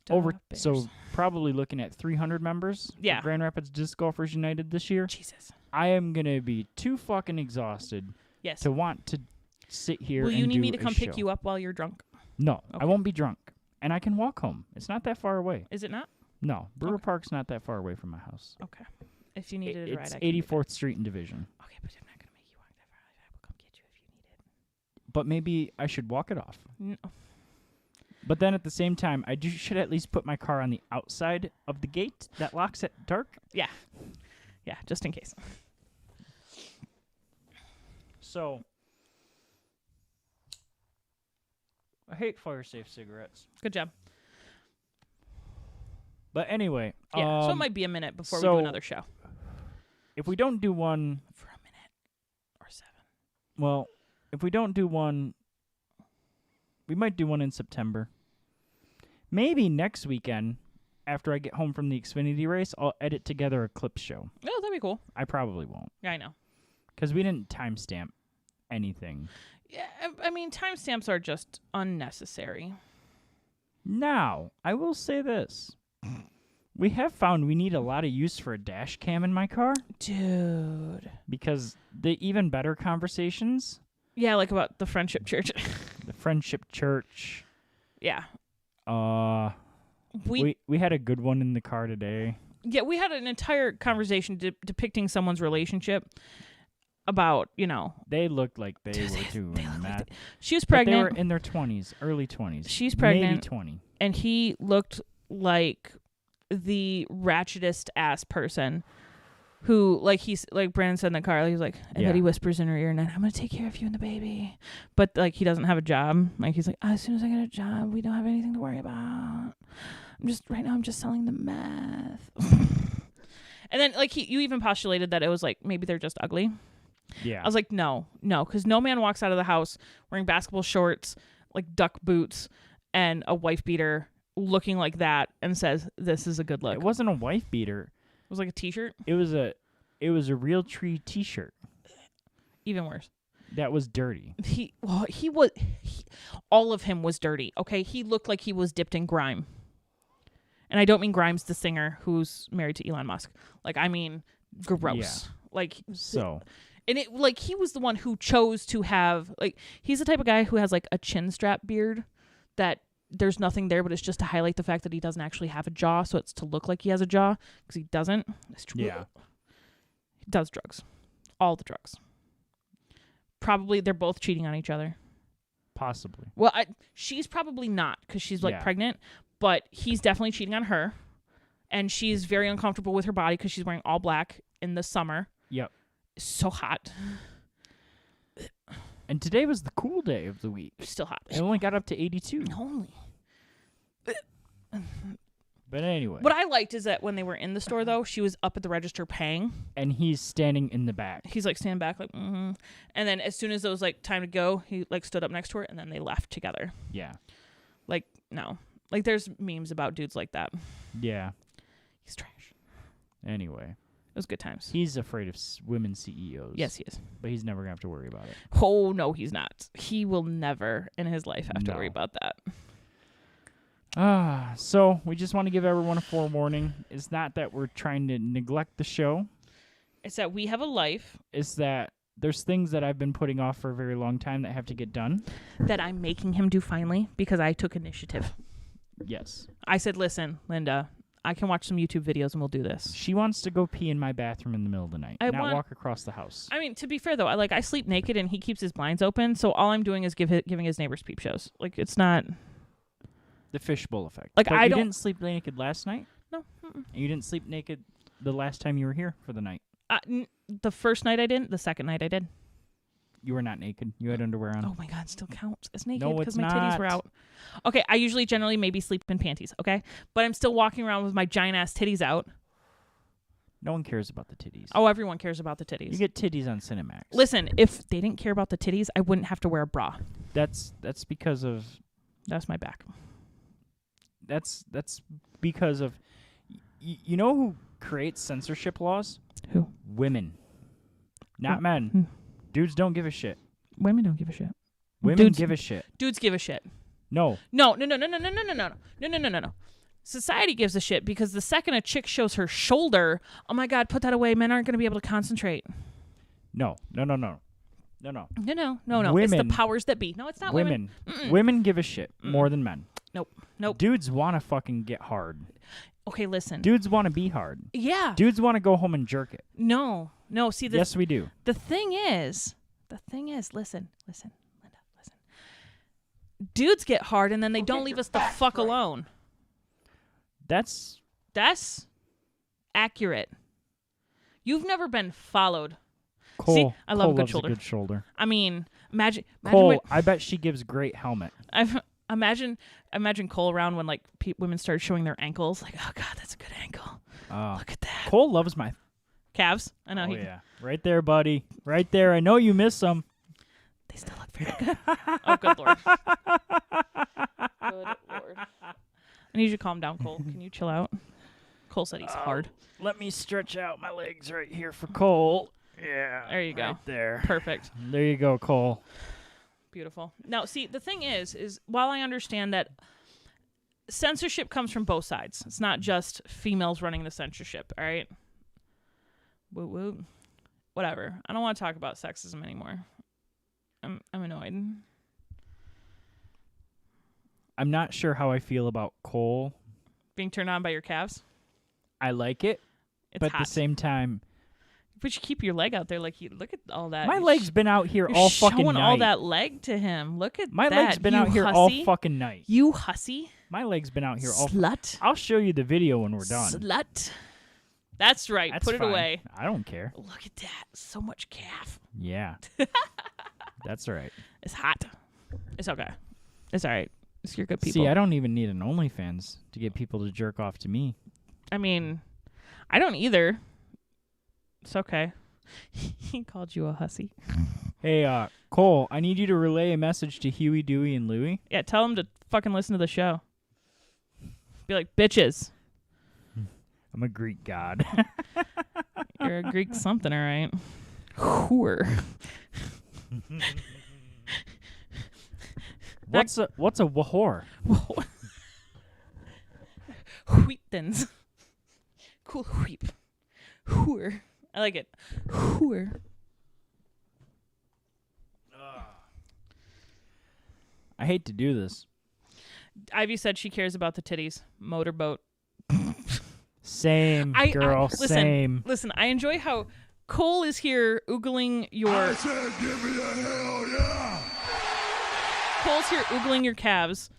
Over beers. so probably looking at 300 members Yeah. for Grand Rapids Disc Golfers United this year. Jesus. I am going to be too fucking exhausted Yes. to want to sit here Will and you need do me to a come pick show. you up while you're drunk? No, I Okay. won't be drunk. And I can walk home. It's not that far away. Is it not? No, Brewer Okay. Park's not that far away from my house. Okay. If you needed a ride, It's I can do that. 84th Street and Division. Okay, but I'm not gonna make you walk that far. I will come get you if you need it. But maybe I should walk it off. No. But then at the same time, I should at least put my car on the outside of the gate that locks at dark. Yeah. Yeah, just in case. So, I hate fire-safe cigarettes. Good job. But anyway, Yeah. So it might be a minute before we so- do another show. if we don't do one, For a minute or 7. well, if we don't do one, we might do one in September. Maybe next weekend, after I get home from the Xfinity race, I'll edit together a clip show. Oh, that'd be cool. I probably won't, Yeah, I know. because we didn't timestamp anything. Yeah, I mean, timestamps are just unnecessary. Now, I will say this. We have found we need a lot of use for a dash cam in my car, Dude. because the even better conversations, Yeah, like about the Friendship Church. the Friendship Church, Yeah. we had a good one in the car today. We had an entire conversation depicting someone's relationship about, They looked like they Dude, were doing they look like that. she was But they pregnant were in their 20s, early 20s. She's Maybe pregnant. 20. and he looked like the ratchetest ass person who, like Brandon said in the car, he was like, and then he Yeah. whispers in her ear, and I'm going to take care of you and the baby. But like, he doesn't have a job. Like, he's like, as soon as I get a job, we don't have anything to worry about. Right now I'm just selling the meth. And then like you even postulated that it was like, maybe they're just ugly. Yeah. I was like, no, because no man walks out of the house wearing basketball shorts, like duck boots, and a wife beater looking like that and says, this is a good look. It wasn't a wife beater. was like a T-shirt. It was a Real Tree T-shirt Even worse. that was dirty. All of him was dirty. Okay, he looked like he was dipped in grime. And I don't mean Grimes, the singer who's married to Elon Musk. Like, I mean, gross. Like, So and it like he was the one who chose to have like he's the type of guy who has like a chin strap beard that there's nothing there, but it's just to highlight the fact that he doesn't actually have a jaw, so it's to look like he has a jaw because he doesn't. It's true. yeah, He does drugs, all the drugs. Probably they're both cheating on each other. possibly. Well, she's probably not because she's like Yeah. pregnant, but he's definitely cheating on her, and she's very uncomfortable with her body because she's wearing all black in the summer. Yep. It's so hot, And today was the cool day of the week. still hot. It only got up to 82. Only. But anyway, What I liked is that when they were in the store, though, she was up at the register paying. and he's standing in the back. He's like standing back, like, mm-hmm. And then as soon as it was like time to go, he like stood up next to her, and then they left together. Yeah, Like, no, like there's memes about dudes like that. yeah. He's trash. Anyway, It was good times. he's afraid of women CEOs. Yes, he is. but he's never gonna have to worry about it. Oh no, he's not. He will never in his life have to No. worry about that. So we just want to give everyone a forewarning. It's not that we're trying to neglect the show. It's that we have a life It's that there's things that I've been putting off for a very long time that have to get done. that I'm making him do finally because I took initiative. Yes. I said, listen, Linda, I can watch some YouTube videos and we'll do this. She wants to go pee in my bathroom in the middle of the night, I not want- walk across the house. I mean, to be fair though, I sleep naked and he keeps his blinds open, so all I'm doing is giving his neighbors peep shows. Like it's not The fishbowl effect. Like, but I you don't- didn't sleep naked last night? no. And you didn't sleep naked the last time you were here for the night? The first night I didn't. The second night I did. You were not naked. You had underwear on. Oh my god, still counts as naked No, because it's my titties were not. out. Okay, I usually generally maybe sleep in panties. Okay, but I'm still walking around with my giant ass titties out. No one cares about the titties. Oh, everyone cares about the titties. You get titties on Cinemax. Listen, if they didn't care about the titties, I wouldn't have to wear a bra. That's because of That's my back. that's because of you know who creates censorship laws? Who? Women. Not Oh, men. hmm. Dudes don't give a shit. Women don't give a shit. Women Dudes- give a shit. Dudes give a shit. No. No. Society gives a shit because the second a chick shows her shoulder, oh my god, put that away. Men aren't going to be able to concentrate. No. No. Women. It's the powers that be. No, it's not women. Women give a shit more than men. Nope. Dudes want to fucking get hard. Okay, listen. Dudes want to be hard. Yeah. Dudes want to go home and jerk it. No. See, Yes, we do. the thing is, listen, Linda, listen. Dudes get hard and then they don't leave us the fuck alone. That's accurate. You've never been followed. Cole. See, I love Cole a good loves shoulder. a good shoulder. I mean, imagine Cole, when, I bet she gives great helmet. imagine Cole around when like women started showing their ankles. Like, oh god, that's a good ankle. Look at that. Cole loves my. Calves. I know. Oh yeah, right there, buddy. Right there. I know you miss them. They still look very good. Oh, good lord. Good lord. I need you to calm down, Cole. Can you chill out? Cole said he's hard. Let me stretch out my legs right here for Cole. Yeah. There you go. Right there. Perfect. There you go, Cole. Beautiful. Now, see, the thing is while I understand that censorship comes from both sides, it's not just females running the censorship, all right? Woo woo. Whatever. I don't want to talk about sexism anymore. I'm annoyed. I'm not sure how I feel about Cole. Being turned on by your calves? I like it, It's but hot. at the same time, But you keep your leg out there like you look at all that. my You're leg's been out here You're all showing fucking night. all that leg to him. Look at My that. leg's been you out here hussy. all fucking night. You hussy. My leg's been out here all. Slut. I'll show you the video when we're done. Slut. That's right. That's Put it fine. away. I don't care. Look at that. So much calf. Yeah. That's all right. It's hot. It's okay. It's all right. It's your good people. See, I don't even need an OnlyFans to get people to jerk off to me. I mean, I don't either. It's okay. He called you a hussy. Hey, Cole, I need you to relay a message to Huey, Dewey, and Louie. Yeah, tell him to fucking listen to the show. Be like, bitches. I'm a Greek god. You're a Greek something, all right. Whore. What's a whore? Wheatthins. Cool wheep. Whore. I like it. Whore. I hate to do this. Ivy said she cares about the titties. Motorboat. Same, girl. listen, same. Listen, I enjoy how Cole is here oogling your... give me a hell yeah! Cole's here oogling your calves.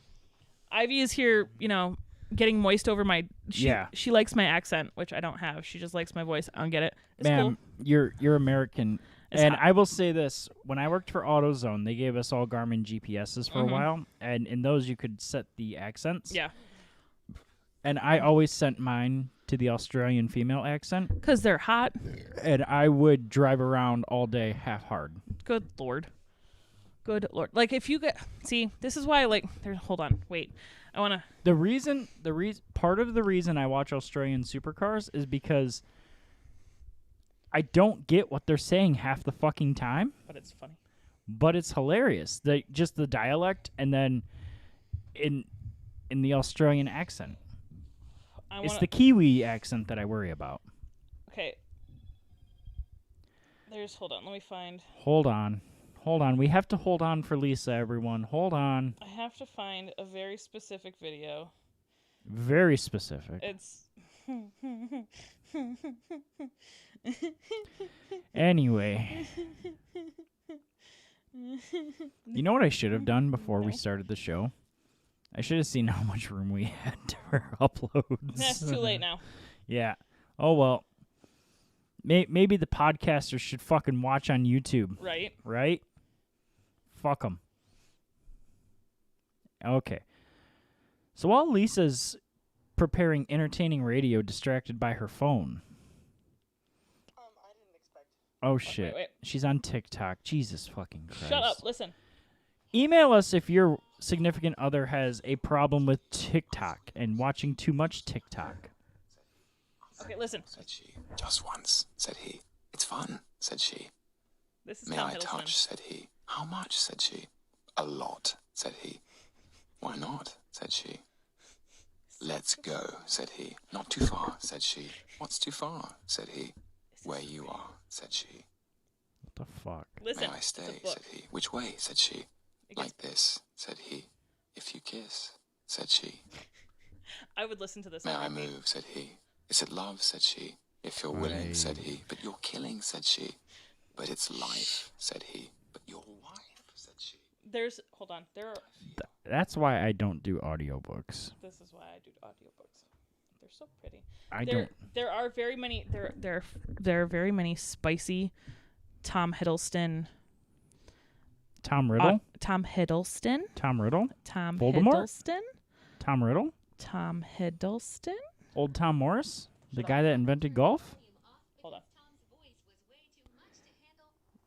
Ivy is here, getting moist over my... Yeah. She likes my accent, which I don't have. She just likes my voice. I don't get it. It's Ma'am, cool. you're American. It's And hot. I will say this. When I worked for AutoZone, they gave us all Garmin GPSs for a while. And in those, you could set the accents. Yeah. And I always sent mine to the Australian female accent. Because they're hot. And I would drive around all day half hard. Good Lord. Good Lord. Like, if you get... See, this is why I like... Hold on. Wait. I want to... Part of the reason I watch Australian supercars is because I don't get what they're saying half the fucking time, But it's funny. but it's hilarious. Just the dialect and then in the Australian accent. It's the Kiwi accent that I worry about. Okay. Hold on. Let me find... Hold on. We have to hold on for Lisa, everyone. Hold on. I have to find a very specific video. Very specific. It's... Anyway. You know what I should have done before we started the show? I should have seen how much room we had for uploads. It's too late now. Yeah. Oh, well. Maybe the podcasters should fucking watch on YouTube, Right? right? Fuck them. Okay. So while Lisa's preparing entertaining radio distracted by her phone. I didn't expect. Oh, shit. wait. She's on TikTok. Jesus fucking Christ. Shut up. Listen. Email us if your significant other has a problem with TikTok and watching too much TikTok. Okay, listen. Said she. Just once, said he. It's fun, said she. This is May Tom I Hiddleston. touch, said he. How much, said she. A lot, said he. Why not, said she. Let's go, said he. Not too far, said she. What's too far, said he. Where you are, said she. What the fuck? Listen. May I it's a stay, book. said he. Which way, said she. It gets- Like this, said he. If you kiss, said she. I would listen to this. May on I repeat. move, said he. Is it love, said she. If you're willing, said he. But you're killing, said she. But it's life, said he. But your wife, said she. Hold on. That's why I don't do audiobooks. This is why I do audiobooks. They're so pretty. I There don't. are very many. There are very many spicy Tom Hiddleston. Tom Riddle? Tom Hiddleston. Tom Riddle? Tom Voldemort? Hiddleston. Tom Riddle? Tom Hiddleston. Old Tom Morris? The guy that invented golf? Hold on.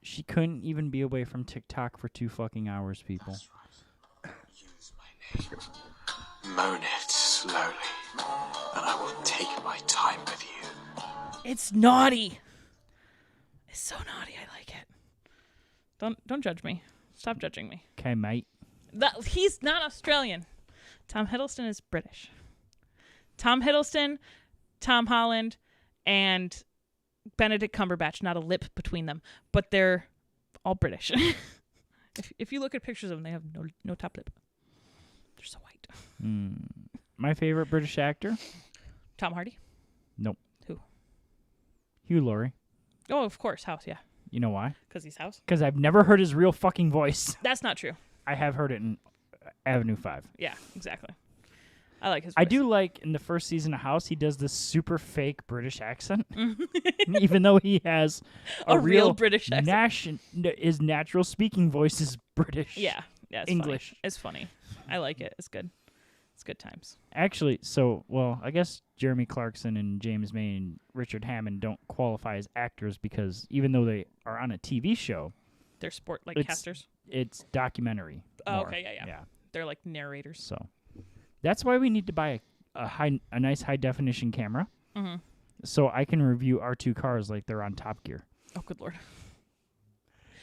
She couldn't even be away from TikTok for 2 fucking hours, people. Use my name. Moan it slowly, and I will take my time with you. It's naughty. It's so naughty. I like it. Don't judge me. Stop judging me. Okay, mate. He's not Australian. Tom Hiddleston is British. Tom Hiddleston, Tom Holland, and Benedict Cumberbatch. Not a lip between them, but they're all British. if you look at pictures of them, they have no top lip. They're so white. My favorite British actor? Tom Hardy. Nope. Who? Hugh Laurie. Oh, of course, House. Yeah, You know why? because he's House. Because I've never heard his real fucking voice. That's not true. I have heard it in Avenue 5. Yeah, exactly. I like his voice. I do like in the first season of House, he does this super fake British accent, even though he has A real British accent. His natural speaking voice is British. Yeah, it's English. Funny. It's funny. I like it. It's good. It's good times. Actually, I guess Jeremy Clarkson and James May and Richard Hammond don't qualify as actors because even though they are on a TV show, They're sport like It's- casters. it's documentary. Oh, more. okay, yeah. They're like narrators. So that's why we need to buy a nice high definition camera Mhm. so I can review our two cars like they're on Top Gear. Oh, good lord.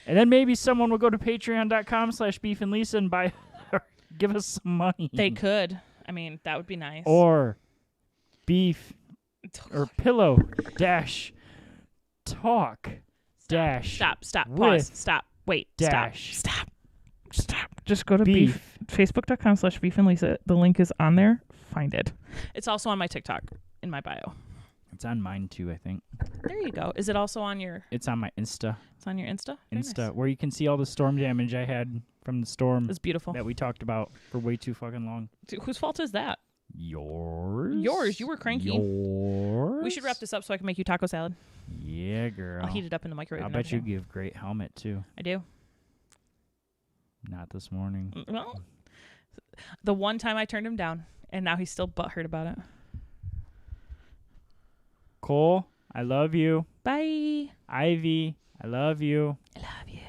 And then maybe someone will go to patreon.com/beefandlisa and buy give us some money. They could. I mean, that would be nice. Or beef or pillow dash talk dash Stop. with Pause. Stop. Wait. dash Stop. Just go to beef. Facebook.com/beefandlisa. The link is on there. Find it. It's also on my TikTok in my bio. It's on mine too, I think. There you go. Is it also on your? It's on my Insta. It's on your Insta. Very Insta, nice. where you can see all the storm damage I had from the storm It's beautiful. that we talked about for way too fucking long. Dude, whose fault is that? Yours. Yours. You were cranky. Yours. We should wrap this up so I can make you taco salad. Yeah, girl. I'll heat it up in the microwave. I and bet you everything. give great helmet too. I do. Not this morning. Well, the one time I turned him down, and now he's still butthurt about it. Cole, I love you. Bye. Ivy, I love you. I love you.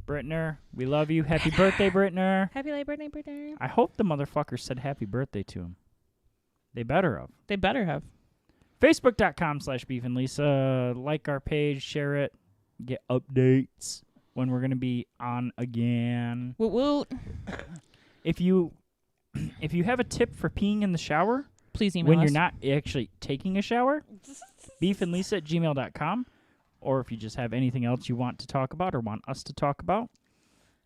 Brittner, we love you. Happy birthday, Brittner. Happy late birthday, birthday. I hope the motherfucker said happy birthday to him. They better have. They better have. Facebook.com/beefandlisa. Like our page, share it, get updates when we're going to be on again. Woot woot. If you have a tip for peeing in the shower Please email when us. you're not actually taking a shower, beefandlisa@gmail.com. Or if you just have anything else you want to talk about or want us to talk about,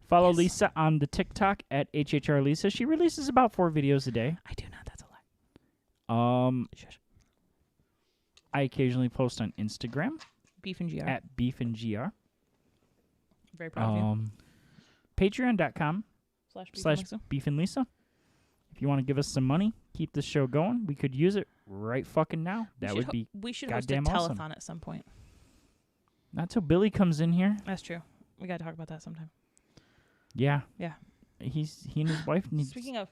follow Yes. Lisa on the TikTok at HHRLisa. She releases about 4 videos a day. I do not. That's a lie. Shush. I occasionally post on Instagram Beef and GR. at beefandgr. Very proud of you. Patreon.com /Beef and Lisa. /beefandlisa. If you want to give us some money, keep this show going. We could use it right fucking now. That would be We should host a goddamn telethon awesome. at some point. not till Billy comes in here. That's true. We got to talk about that sometime. Yeah. Yeah. He and his wife need. Speaking of,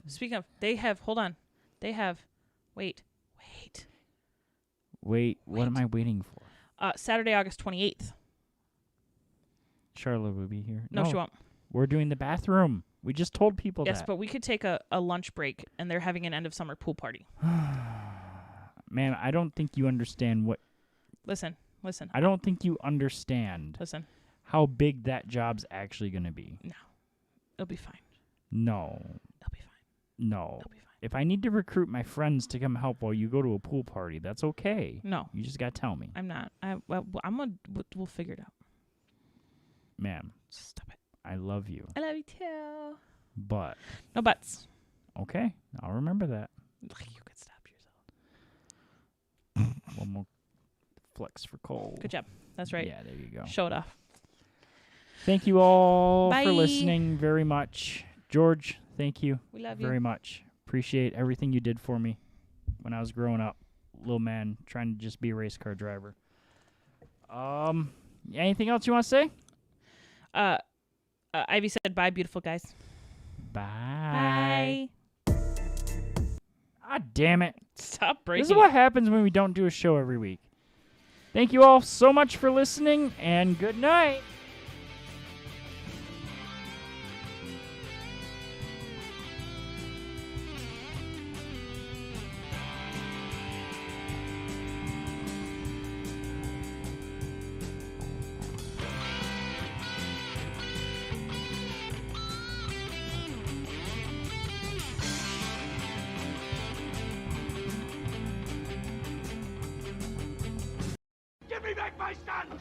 they have. Hold on. They have. Wait. Wait, what am I waiting for? Saturday, August 28th. Charlotte will be here. No, she won't. We're doing the bathroom. We just told people Yes, that. but we could take a lunch break, and they're having an end of summer pool party. Man, I don't think you understand what. Listen. I don't think you understand Listen. how big that job's actually going to be. It'll be fine. No. It'll be fine. No. It'll be fine. If I need to recruit my friends to come help while you go to a pool party, that's okay. No, You just got to tell me. I'm not. We'll figure it out. Ma'am, Stop it. I love you. I love you too. But, No buts. okay, I'll remember that. You could stop yourself. One more flex for Cole. Good job. That's right. Yeah, there you go. Show it off. Thank you all Bye. for listening very much. George, thank you We love very you. much. Appreciate everything you did for me when I was growing up. Little man trying to just be a race car driver. Anything else you want to say? Ivy said, "Bye, beautiful guys." Bye. Bye. Ah, damn it. Stop breaking. This is what happens when we don't do a show every week. Thank you all so much for listening, and good night. Give me back my son!